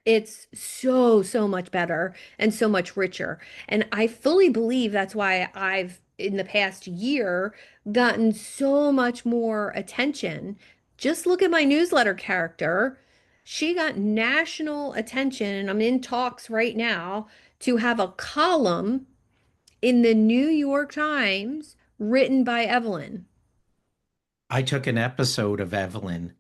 It's so, so much better and so much richer. And I fully believe that's why I've, in the past year, gotten so much more attention. Just look at my newsletter character. She got national attention, and I'm in talks right now to have a column in the New York Times written by Evelyn. I took an episode of Evelyn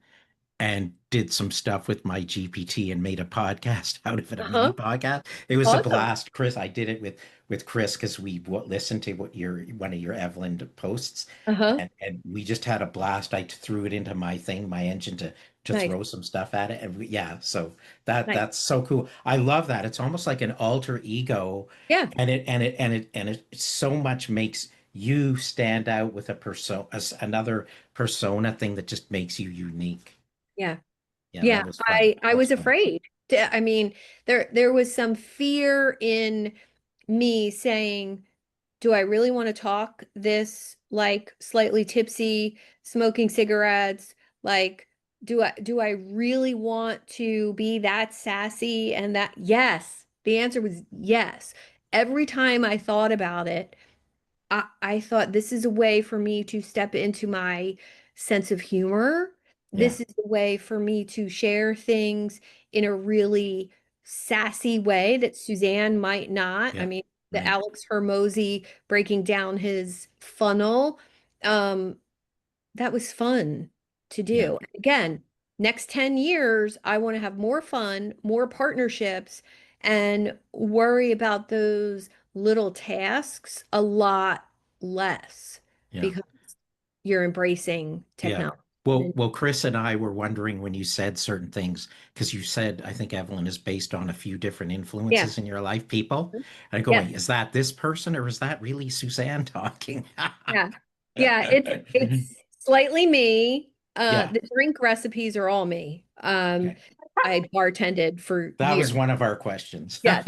and did some stuff with my GPT and made a podcast out of it, a mini Uh-huh. podcast. It was a Awesome. blast, Chris. I did it with Chris because we listened to what your one of your Evelyn posts, Uh-huh. and we just had a blast. I threw it into my thing, my engine to Nice. throw some stuff at it, and yeah, so Nice. that's so cool. I love that. It's almost like an alter ego, Yeah. and it so much makes you stand out with a persona, another persona thing that just makes you unique. Yeah. Yeah, Yeah, that was fun. I That was was fun. afraid. I mean, there was some fear in me saying, do I really want to talk this like slightly tipsy, smoking cigarettes? Like, do I really want to be that sassy and that? Yes. The answer was yes. Every time I thought about it, I thought this is a way for me to step into my sense of humor. Yeah, This is a way for me to share things in a really sassy way that Suzanne might not. I yeah, mean, the right. Alex Hermosi breaking down his funnel. Um, that was fun to Yeah, do. Again, next 10 years, I want to have more fun, more partnerships, and worry about those little tasks a lot less yeah, because you're embracing yeah. technology. Well, Chris and I were wondering when you said certain things, because you said, I think Evelyn is based on a few different Yeah. influences in your life, people. And I'm Yeah. going, is that this person or is that really Suzanne talking? Yeah. Yeah. It's slightly me. Yeah. The drink recipes are all me. Okay. I bartended for That years. was one of our questions. Yes,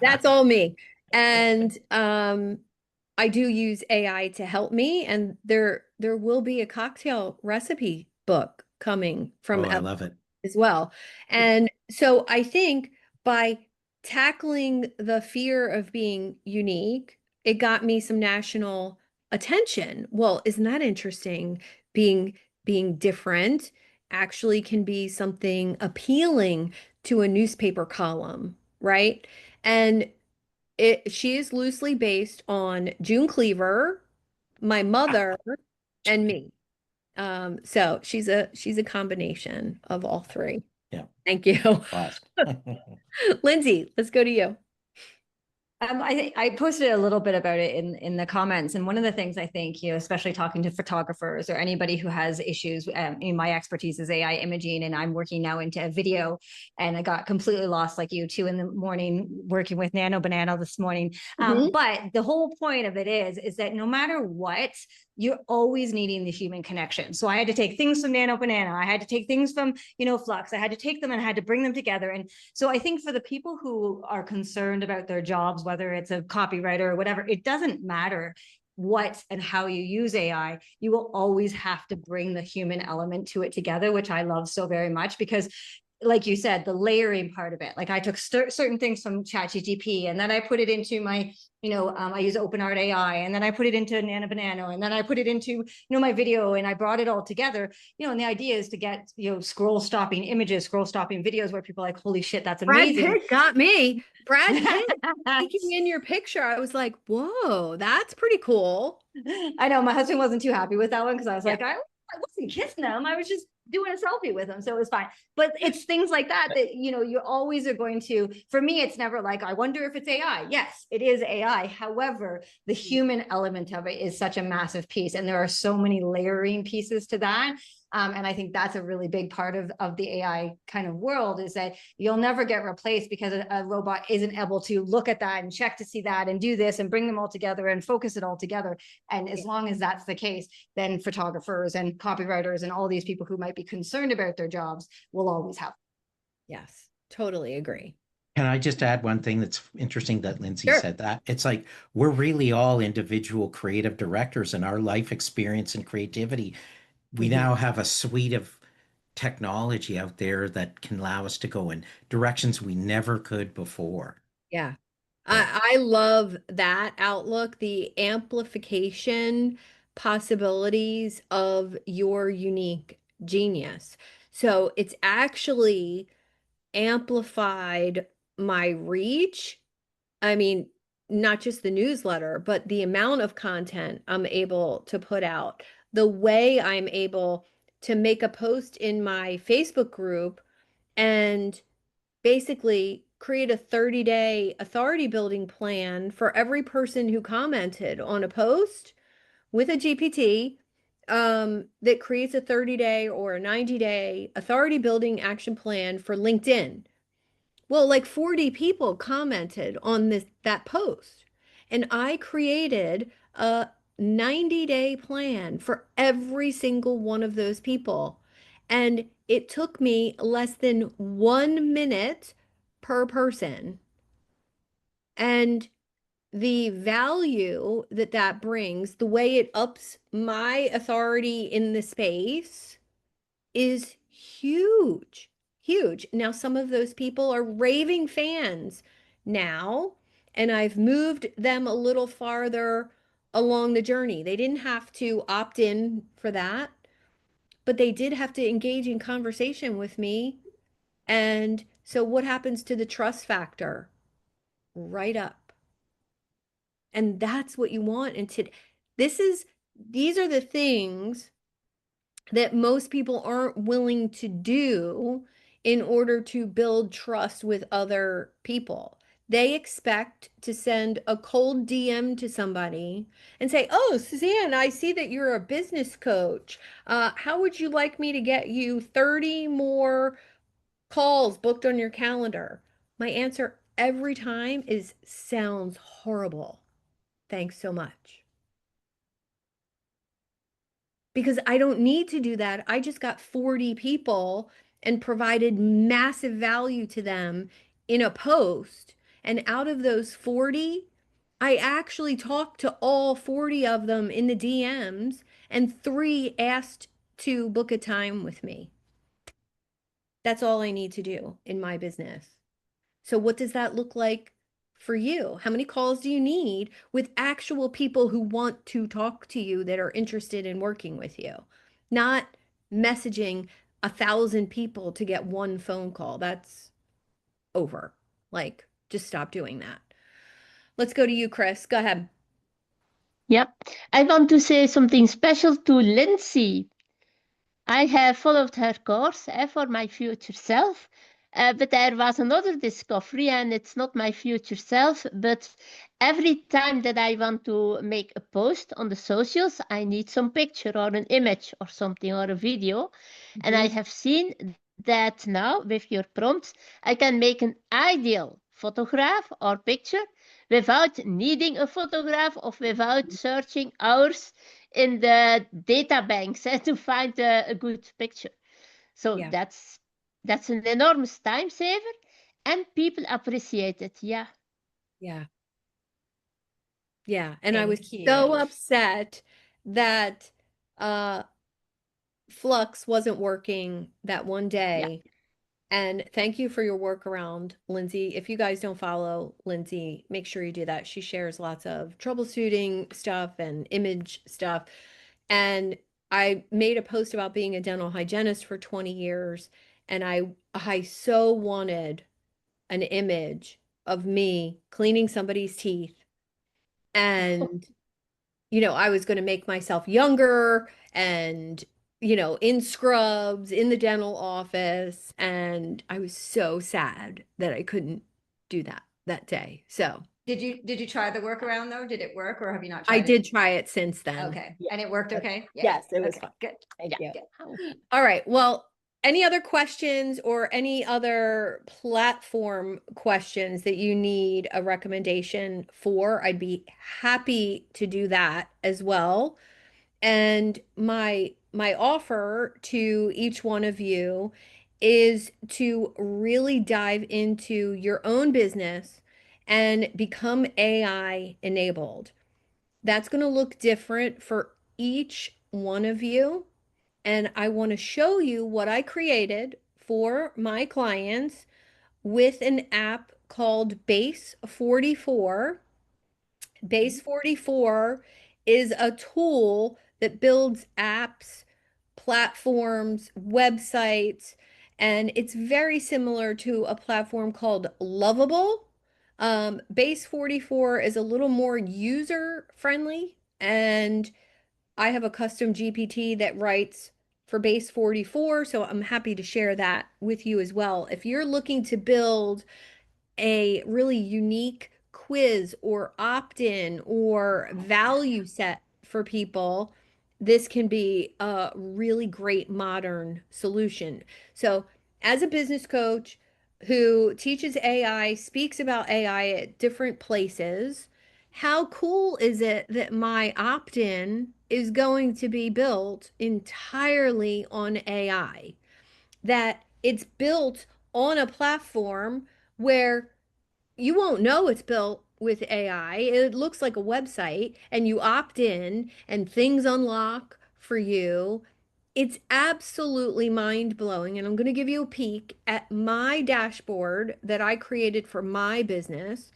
that's all me. And I do use AI to help me, and there will be a cocktail recipe book coming from Oh, I love it. as well. And so I think by tackling the fear of being unique, it got me some national attention. Well, isn't that interesting? Being different actually can be something appealing to a newspaper column, right? And she is loosely based on June Cleaver, my mother, and me. So she's a combination of all three. Yeah. Thank you. Blast. Lindsay, let's go to you. I posted a little bit about it in the comments, and one of the things I think, especially talking to photographers or anybody who has issues, in my expertise is AI imaging, and I'm working now into video, and I got completely lost like you 2 a.m. working with Nano Banana this morning. But the whole point of it is that no matter what, you're always needing the human connection. So I had to take things from Nano Banana, I had to take things from Flux, I had to take them and I had to bring them together. And so I think for the people who are concerned about their jobs, whether it's a copywriter or whatever, it doesn't matter what and how you use AI, you will always have to bring the human element to it together, which I love so very much, because like you said, the layering part of it, like I took certain things from ChatGPT and then I put it into my, I use OpenArt AI, and then I put it into Nano Banana, and then I put it into, my video, and I brought it all together, and the idea is to get, scroll stopping images, scroll stopping videos where people are like, holy shit, that's amazing. Brad Pitt got me. Brad Pitt taking in your picture. I was like, whoa, that's pretty cool. I know my husband wasn't too happy with that one because I was like, I wasn't kissing him. I was just doing a selfie with him. So it was fine. But it's things like that you always are going to, for me, it's never like, I wonder if it's AI. Yes, it is AI. However, the human element of it is such a massive piece. And there are so many layering pieces to that. And I think that's a really big part of the AI kind of world, is that you'll never get replaced because a robot isn't able to look at that and check to see that and do this and bring them all together and focus it all together. And as long as that's the case, then photographers and copywriters and all these people who might be concerned about their jobs will always have. Yes, totally agree. Can I just add one thing that's interesting that Lindsay Sure. said that? It's like we're really all individual creative directors, and our life experience and creativity. We now have a suite of technology out there that can allow us to go in directions we never could before. Yeah. Yeah. I love that outlook, the amplification possibilities of your unique genius. So it's actually amplified my reach. I mean, not just the newsletter, but the amount of content I'm able to put out, the way I'm able to make a post in my Facebook group and basically create a 30-day authority building plan for every person who commented on a post with a GPT, that creates a 30-day or a 90-day authority building action plan for LinkedIn. Well, like 40 people commented on that post, and I created a 90-day plan for every single one of those people. And it took me less than 1 minute per person. And the value that that brings, the way it ups my authority in the space is huge, huge. Now, some of those people are raving fans now, and I've moved them a little farther along the journey. They didn't have to opt in for that, but they did have to engage in conversation with me. And so, what happens to the trust factor? Right up. And that's what you want. And these are the things that most people aren't willing to do in order to build trust with other people. They expect to send a cold DM to somebody and say, "Oh, Suzanne, I see that you're a business coach. How would you like me to get you 30 more calls booked on your calendar?" My answer every time is, "Sounds horrible. Thanks so much." because I don't need to do that. I just got 40 people and provided massive value to them in a post. And out of those 40, I actually talked to all 40 of them in the DMs, and 3 asked to book a time with me. That's all I need to do in my business. So what does that look like for you? How many calls do you need with actual people who want to talk to you that are interested in working with you? Not messaging 1,000 people to get one phone call. That's over. Like, just stop doing that. Let's go to you, Chris. Go ahead. Yep. I want to say something special to Lindsay. I have followed her course for my future self, but there was another discovery, and it's not my future self. But every time that I want to make a post on the socials, I need some picture or an image or something or a video. And I have seen that now with your prompts, I can make an ideal photograph or picture without needing a photograph or without searching hours in the data banks to find a good picture. So Yeah. that's an enormous time saver, and people appreciate it. Yeah. Yeah. Yeah. And I was Thank so you. upset that Flux wasn't working that one Yeah. day. And thank you for your workaround, Lindsay. If you guys don't follow Lindsay, make sure you do that. She shares lots of troubleshooting stuff and image stuff. And I made a post about being a dental hygienist for 20 years, and I so wanted an image of me cleaning somebody's teeth, and I was going to make myself younger and, in scrubs in the dental office. And I was so sad that I couldn't do that day. So Did you try the workaround though? Did it work or have you not I tried did it? try it since then. Okay. Yeah. And it worked okay? Yeah. Yes, it was Okay, fun. good. Thank Yeah. you. All right. Well, any other questions or any other platform questions that you need a recommendation for? I'd be happy to do that as well. And my offer to each one of you is to really dive into your own business and become AI enabled. That's going to look different for each one of you. And I want to show you what I created for my clients with an app called Base 44. Base 44 is a tool that builds apps, platforms, websites, and it's very similar to a platform called Lovable. Base 44 is a little more user friendly, and I have a custom GPT that writes for Base 44, so I'm happy to share that with you as well. If you're looking to build a really unique quiz or opt-in or value set for people, this can be a really great modern solution. So, as a business coach who teaches AI, speaks about AI at different places, how cool is it that my opt-in is going to be built entirely on AI? That it's built on a platform where you won't know it's built with AI. It looks like a website and you opt in and things unlock for you. It's absolutely mind blowing. And I'm going to give you a peek at my dashboard that I created for my business.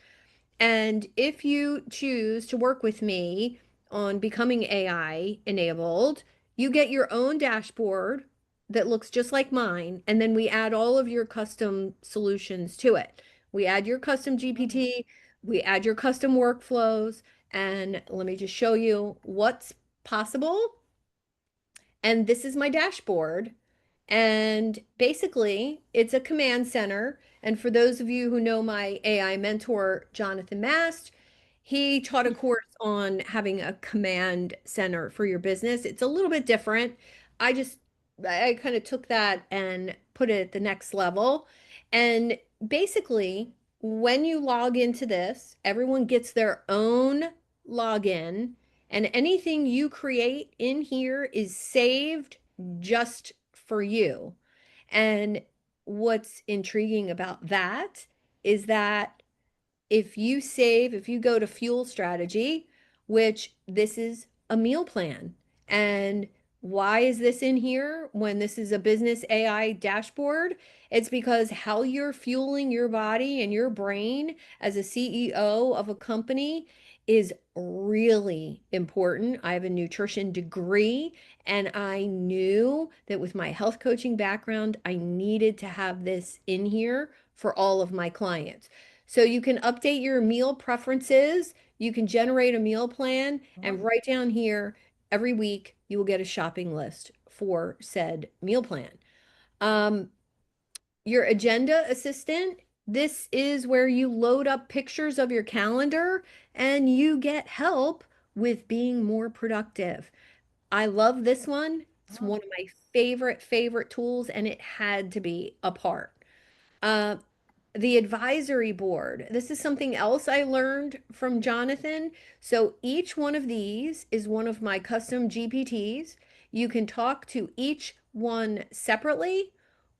And if you choose to work with me on becoming AI enabled, you get your own dashboard that looks just like mine. And then we add all of your custom solutions to it. We add your custom GPT, we add your custom workflows. And let me just show you what's possible. And this is my dashboard. And basically, it's a command center. And for those of you who know my AI mentor, Jonathan Mast, he taught a course on having a command center for your business. It's a little bit different. I kind of took that and put it at the next level. And basically, when you log into this, everyone gets their own login And anything you create in here is saved just for you. And what's intriguing about that is that if you go to fuel strategy, which this is a meal plan. And why is this in here when this is a business AI dashboard? It's because how you're fueling your body and your brain as a CEO of a company is really important. I have a nutrition degree, and I knew that with my health coaching background, I needed to have this in here for all of my clients. So you can update your meal preferences. You can generate a meal plan, and right down here, every week you will get a shopping list for said meal plan. Your agenda assistant, this is where you load up pictures of your calendar and you get help with being more productive. I love this one. It's one of my favorite tools, and it had to be a part. Uh, the advisory board. This is something else I learned from Jonathan. So each one of these is one of my custom GPTs. You can talk to each one separately,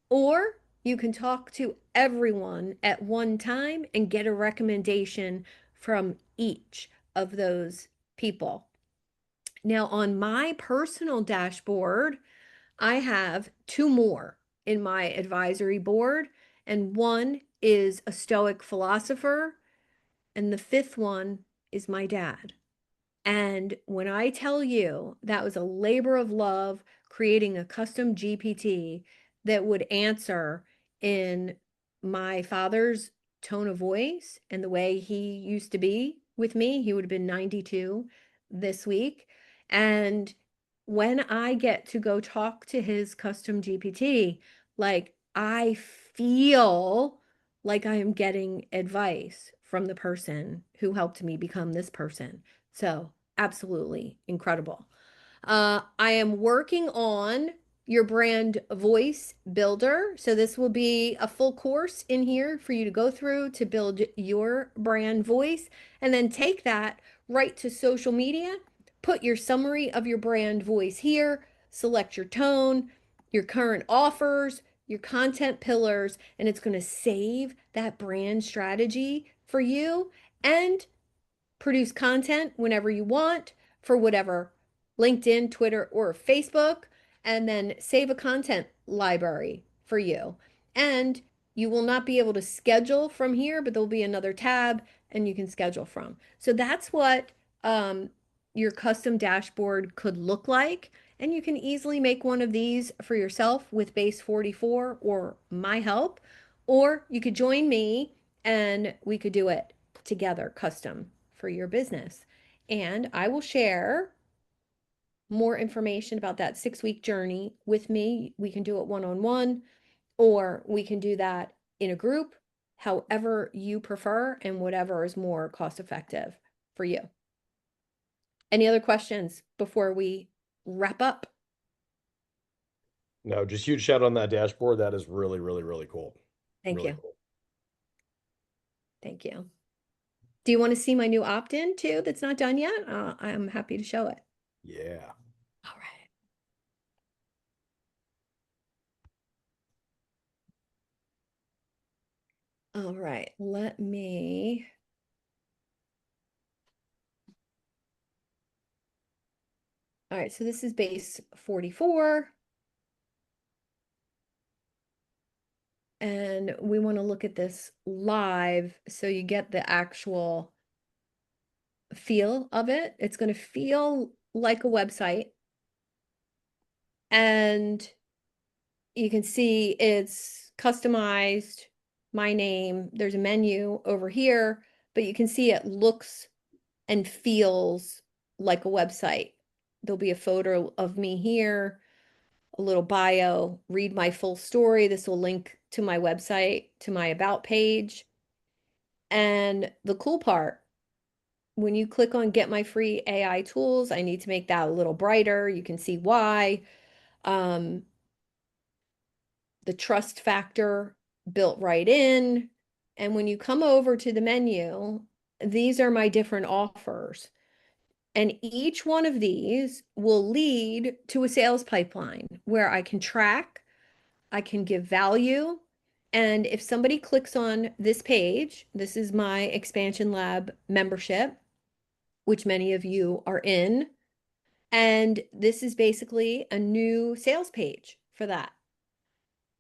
or you can talk to everyone at one time and get a recommendation from each of those people. Now, on my personal dashboard, I have two more in my advisory board, and one is a Stoic philosopher, and the fifth one is my dad. And when I tell you that was a labor of love creating a custom GPT that would answer in my father's tone of voice and the way he used to be with me, he would have been 92 this week. And when I get to go talk to his custom GPT, like I feel like I am getting advice from the person who helped me become this person. So, absolutely incredible. I am working on your brand voice builder. So, this will be a full course in here for you to go through to build your brand voice, and then take that right to social media. Put your summary of your brand voice here, select your tone, your current offers, your content pillars, and it's going to save that brand strategy for you and produce content whenever you want for whatever LinkedIn, Twitter, or Facebook, and then save a content library for you. And you will not be able to schedule from here, but there'll be another tab and you can schedule from. So that's what your custom dashboard could look like. And you can easily make one of these for yourself with Base 44 or my help, or you could join me and we could do it together custom for your business. And I will share more information about that 6-week journey with me. We can do it one-on-one, or we can do that in a group, however you prefer and whatever is more cost effective for you. Any other questions before we wrap up? No, just huge shout out on that dashboard. That is really, really, really cool. Thank Really you. cool. Thank you. Do you want to see my new opt-in too that's not done yet? I'm happy to show it. Yeah. All right. All right, let me. All right, so this is base 44. And we want to look at this live so you get the actual feel of it. It's going to feel like a website. And you can see it's customized, my name. There's a menu over here, but you can see it looks and feels like a website. There'll be a photo of me here, a little bio, read my full story. This will link to my website, to my about page. And the cool part, when you click on get my free AI tools, I need to make that a little brighter. You can see why. The trust factor built right in. And when you come over to the menu, these are my different offers. And each one of these will lead to a sales pipeline where I can track, I can give value. And if somebody clicks on this page, this is my Expansion Lab membership, which many of you are in. And this is basically a new sales page for that.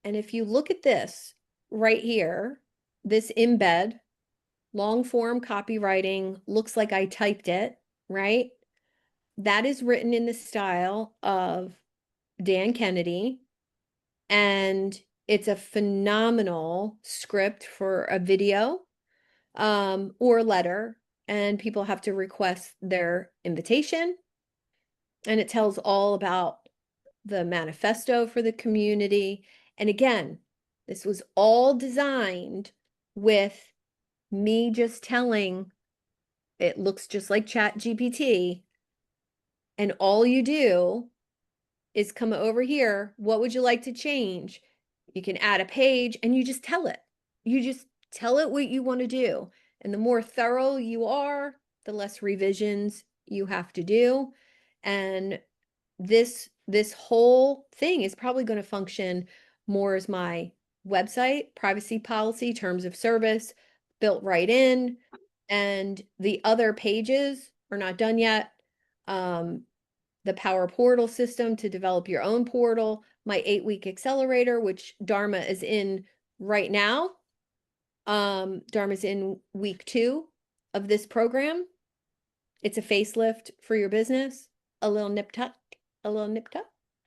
And if you look at this right here, this embed, long form copywriting, looks like I typed it, right? That is written in the style of Dan Kennedy. And it's a phenomenal script for a video or letter. And people have to request their invitation. And it tells all about the manifesto for the community. And again, this was all designed with me just telling it looks just like Chat GPT. And all you do is come over here. What would you like to change? You can add a page and you just tell it. You just tell it what you want to do. And the more thorough you are, the less revisions you have to do. And this whole thing is probably going to function more as my website, privacy policy, terms of service, built right in. And the other pages are not done yet. The Power Portal system to develop your own portal, my 8-week accelerator, which Dharma is in right now. Dharma's in week 2 of this program. It's a facelift for your business, a little nip tuck, a little nip tuck.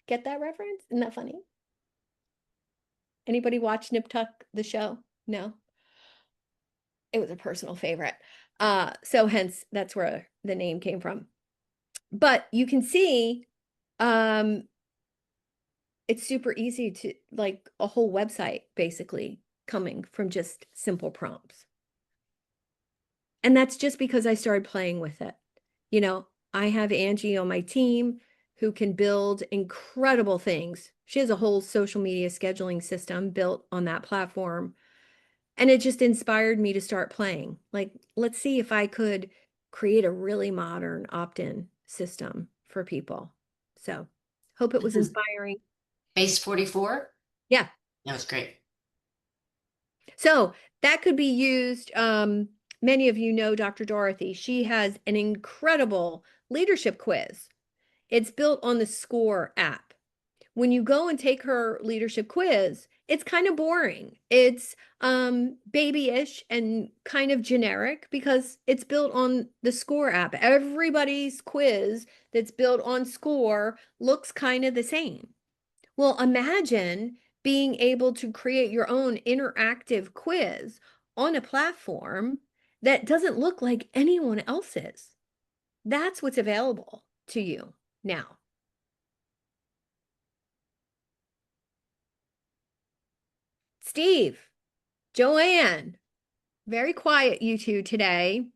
Get that reference? Isn't that funny? Anybody watch Nip Tuck, the show? No? It was a personal favorite. So hence that's where the name came from. But you can see it's super easy to, like, a whole website basically coming from just simple prompts. And that's just because I started playing with it. You know, I have Angie on my team who can build incredible things. She has a whole social media scheduling system built on that platform. And it just inspired me to start playing. Like, let's see if I could create a really modern opt-in system for people. So hope it was inspiring. Base 44? Yeah. That was great. So that could be used. Many of you know Dr. Dorothy. She has an incredible leadership quiz. It's built on the SCORE app. When you go and take her leadership quiz, it's kind of boring. It's babyish and kind of generic because it's built on the SCORE app. Everybody's quiz that's built on SCORE looks kind of the same. Well, imagine being able to create your own interactive quiz on a platform that doesn't look like anyone else's. That's what's available to you now. Steve, Joanne, very quiet you two today.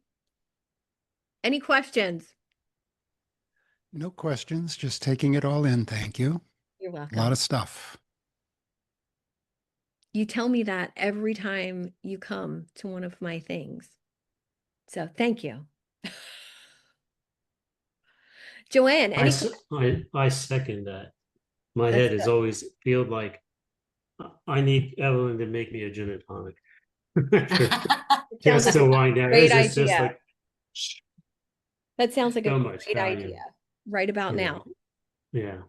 Any questions? No questions, just taking it all in. Thank you. You're A welcome. lot of stuff. You tell me that every time you come to one of my things. So thank you. Joanne, any I second that. My That's head has good. always feel like I need Evelyn to make me a gin and tonic. Sounds Just like to a wind down. great It's just idea. like That sounds like so a much great value. idea right about Yeah. now. Yeah.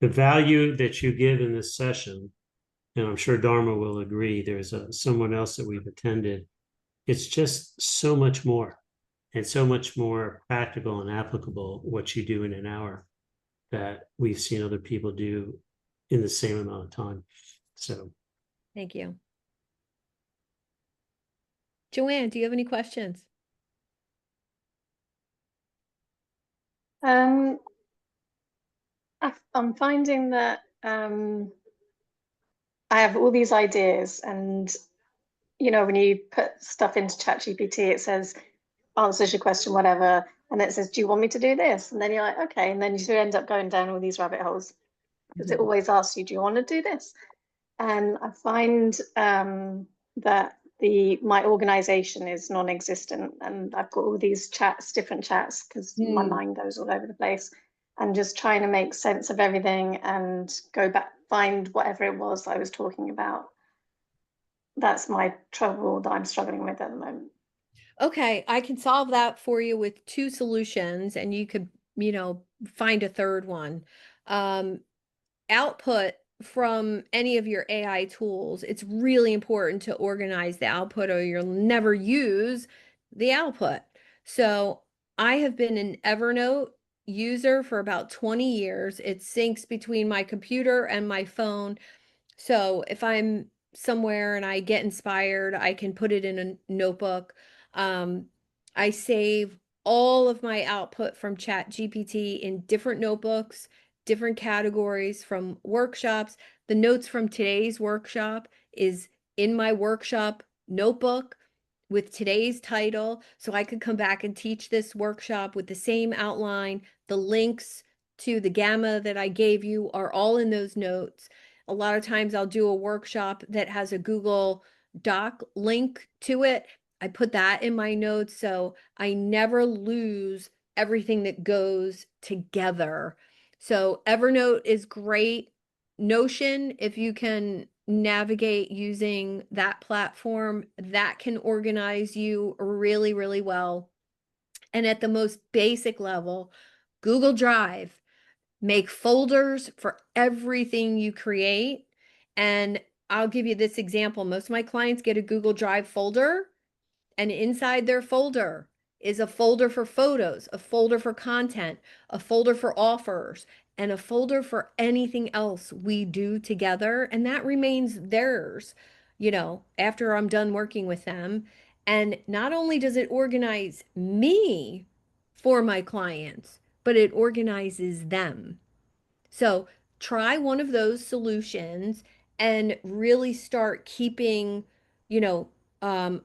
The value that you give in this session, and I'm sure Dharma will agree, there's someone else that we've attended. It's just so much more and so much more practical and applicable what you do in an hour that we've seen other people do in the same amount of time. So Thank you. Joanne, do you have any questions? I'm finding that I have all these ideas, and you know, when you put stuff into ChatGPT, it says answers your question, whatever, and it says, "Do you want me to do this?" And then you're like, "Okay," and then you end up going down all these rabbit holes because it always asks you, "Do you want to do this?" And I find that my organization is non-existent, and I've got all these chats, different chats, because my mind goes all over the place, and just trying to make sense of everything and go back, find whatever it was I was talking about. That's my trouble that I'm struggling with at the moment. Okay, I can solve that for you with two solutions, and you could, find a third one. Um, Output from any of your AI tools, it's really important to organize the output or you'll never use the output. So I have been an Evernote user for about 20 years. It syncs between my computer and my phone. So if I'm somewhere and I get inspired, I can put it in a notebook. Um, I save all of my output from Chat GPT in different notebooks, different categories from workshops. The notes from today's workshop is in my workshop notebook with today's title. So I could come back and teach this workshop with the same outline. The links to the gamma that I gave you are all in those notes. A lot of times I'll do a workshop that has a Google Doc link to it. I put that in my notes so I never lose everything that goes together. So Evernote is great. Notion, if you can navigate using that platform, that can organize you really, really well. And at the most basic level, Google Drive, make folders for everything you create. And I'll give you this example. Most of my clients get a Google Drive folder, and inside their folder is a folder for photos, a folder for content, a folder for offers, and a folder for anything else we do together. And that remains theirs, after I'm done working with them. And not only does it organize me for my clients, but it organizes them. So try one of those solutions and really start keeping, you know, um,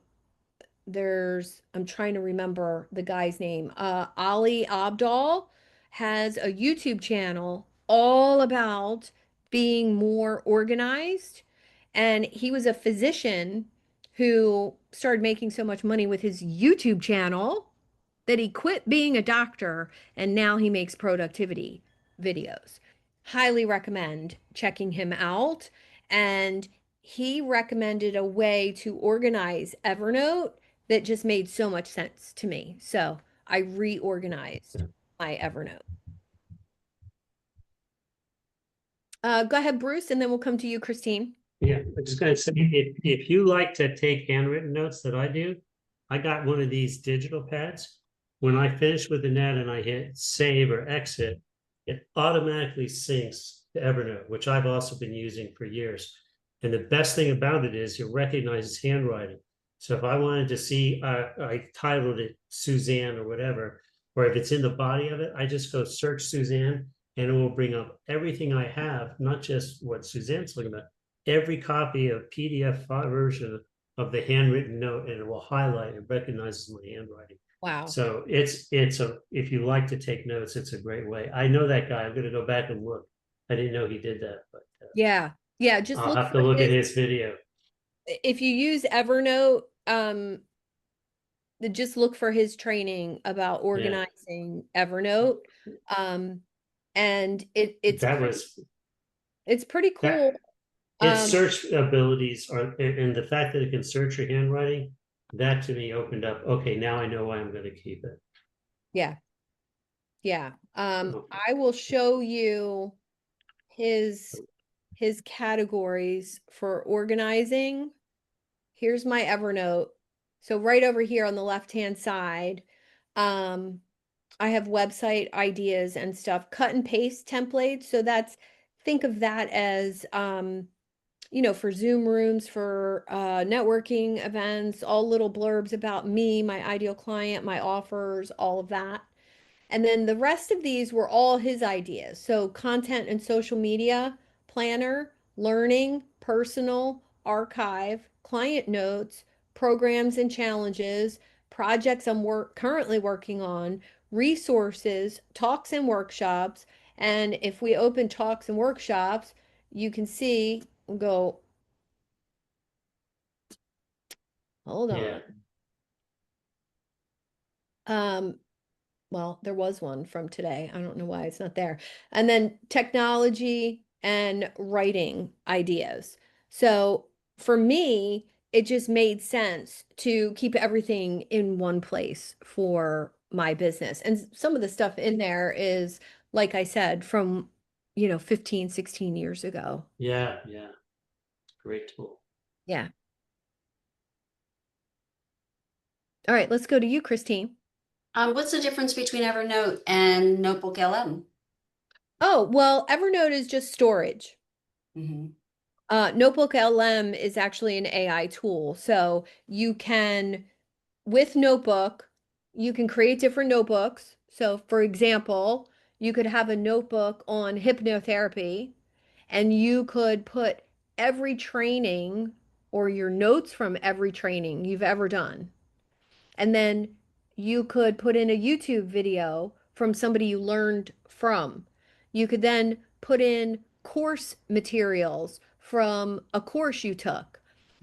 I'm trying to remember the guy's name. Ali Abdal has a YouTube channel all about being more organized. And he was a physician who started making so much money with his YouTube channel that he quit being a doctor and now he makes productivity videos. Highly recommend checking him out. And he recommended a way to organize Evernote that just made so much sense to me. So I reorganized my Evernote. Go ahead, Bruce, and then we'll come to you, Christine. Yeah, I'm just gonna say, if you like to take handwritten notes that I do, I got one of these digital pads. When I finish with the net and I hit save or exit, it automatically syncs to Evernote, which I've also been using for years. And the best thing about it is it recognizes handwriting. So if I wanted to see, I titled it Suzanne or whatever, or if it's in the body of it, I just go search Suzanne and it will bring up everything I have, not just what Suzanne's looking at, every copy of PDF version of the handwritten note, and it will highlight and recognizes my handwriting. Wow. So it's a, if you like to take notes, it's a great way. I know that guy. I'm going to go back and look. I didn't know he did that, but Yeah. Just I'll look have for to look at his video. if you use Evernote, just look for his training about organizing Evernote. And it's pretty cool. Its search abilities are, and the fact that it can search your handwriting, that to me opened up, okay, now I know why I'm going to keep it. Yeah. I will show you his categories for organizing. Here's my Evernote. So right over here on the left-hand side, I have website ideas and stuff, cut and paste templates. So think of that as, for Zoom rooms, for networking events, all little blurbs about me, my ideal client, my offers, all of that. And then the rest of these were all his ideas. So content and social media, planner, learning, personal, archive, client notes, programs and challenges, projects I'm currently working on, resources, talks and workshops. And if we open talks and workshops, you can see, we'll go Hold Yeah. on. Well, there was one from today. I don't know why it's not there. And then technology and writing ideas. So for me, it just made sense to keep everything in one place for my business. And some of the stuff in there is, like I said, from, 15, 16 years ago. Yeah, yeah. Great tool. Yeah. All right, let's go to you, Christine. What's the difference between Evernote and Notebook LM? Oh, well, Evernote is just storage. Mhm. Notebook LM is actually an AI tool. So you can, with Notebook, you can create different notebooks. So, for example, you could have a notebook on hypnotherapy, and you could put every training or your notes from every training you've ever done. And then you could put in a YouTube video from somebody you learned from. You could then put in course materials from a course you took,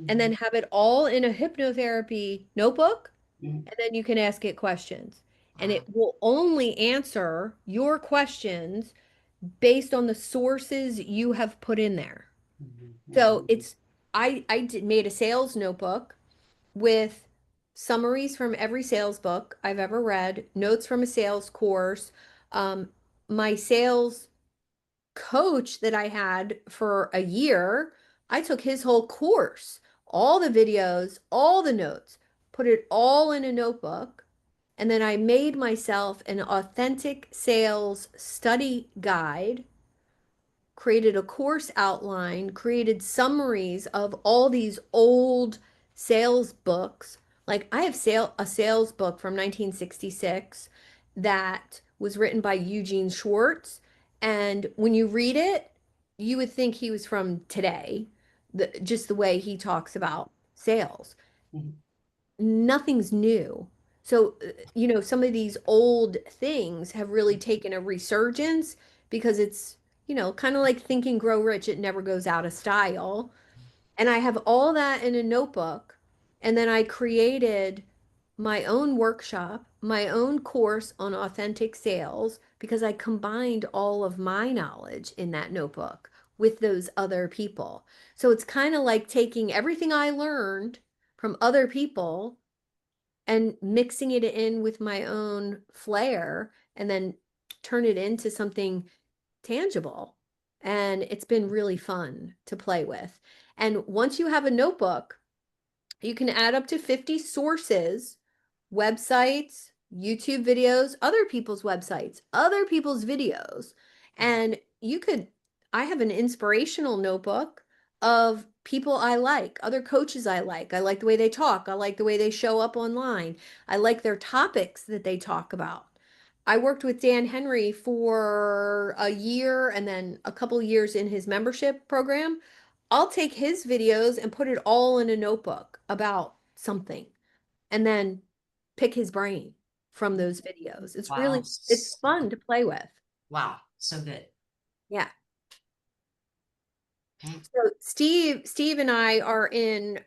and then Mhm. have it all in a hypnotherapy notebook. Mhm. And then you can ask it questions. And Wow. it will only answer your questions based on the sources you have put in there. Mhm. So Mhm. made a sales notebook with summaries from every sales book I've ever read, notes from a sales course. Um, my sales coach that I had for a year, I took his whole course, all the videos, all the notes, put it all in a notebook. And then I made myself an authentic sales study guide, created a course outline, created summaries of all these old sales books. Like I have a sales book from 1966 that was written by Eugene Schwartz. And when you read it, you would think he was from today, just the way he talks about sales. Mhm. Nothing's new. So, some of these old things have really taken a resurgence because it's, kind of like Think and Grow Rich, it never goes out of style. And I have all that in a notebook. And then I created my own workshop, my own course on authentic sales because I combined all of my knowledge in that notebook with those other people. So it's kind of like taking everything I learned from other people and mixing it in with my own flair and then turn it into something tangible. And it's been really fun to play with. And once you have a notebook, you can add up to 50 sources, websites, YouTube videos, other people's websites, other people's videos. And I have an inspirational notebook of people I like, other coaches I like. I like the way they talk. I like the way they show up online. I like their topics that they talk about. I worked with Dan Henry for a year and then a couple years in his membership program. I'll take his videos and put it all in a notebook about something and then pick his brain from those videos. Wow. It's fun to play with. Wow. So good. Yeah. Okay. So Steve and I are in,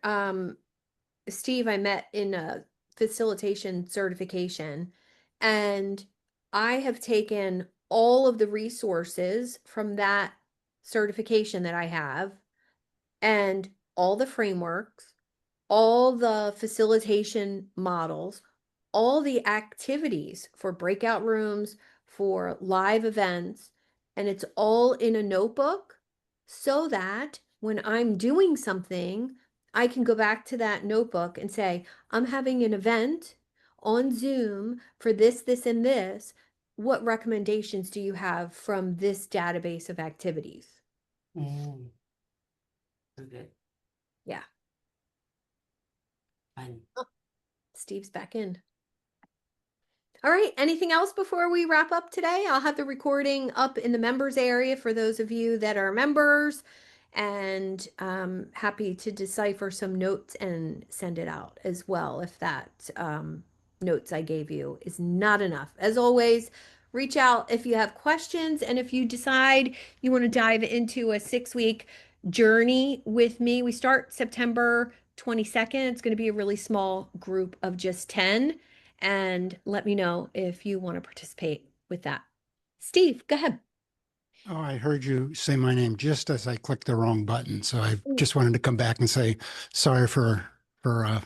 Steve, I met in a facilitation certification, and I have taken all of the resources from that certification that I have and all the frameworks, all the facilitation models, all the activities for breakout rooms, for live events, and it's all in a notebook so that when I'm doing something, I can go back to that notebook and say, I'm having an event on Zoom for this, this, and this. What recommendations do you have from this database of activities? Mm. So good. Yeah. Fun. Oh, Steve's back in. All right. Anything else before we wrap up today? I'll have the recording up in the members area for those of you that are members, and happy to decipher some notes and send it out as well if that notes I gave you is not enough. As always, reach out if you have questions, and if you decide you want to dive into a 6-week journey with me. We start September 22nd. It's going to be a really small group of just 10. And let me know if you want to participate with that. Steve, go ahead. Oh, I heard you say my name just as I clicked the wrong button. So I just wanted to come back and say sorry for Oh, quite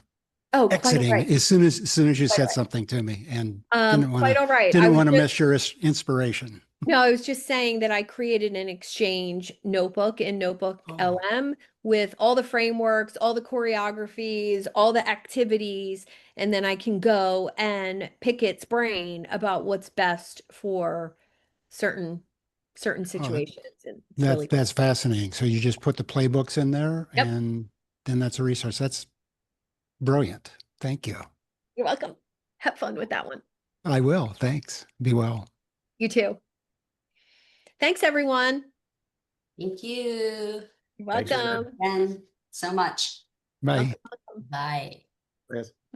all exiting right. as soon as you Quite said all right. something to me, and Quite all right. I didn't was want to just- miss your inspiration. No, I was just saying that I created an exchange notebook in Notebook Oh. LM with all the frameworks, all the choreographies, all the activities, and then I can go and pick its brain about what's best for certain situations. And it's really That's fascinating. So you just put the playbooks in there, Yep. and then that's a resource. That's brilliant. Thank you. You're welcome. Have fun with that one. I will. Thanks. Be well. You too. Thanks, everyone. Thank you. You're Thanks, Suzanne. welcome. And so much. Bye. Bye. Yes.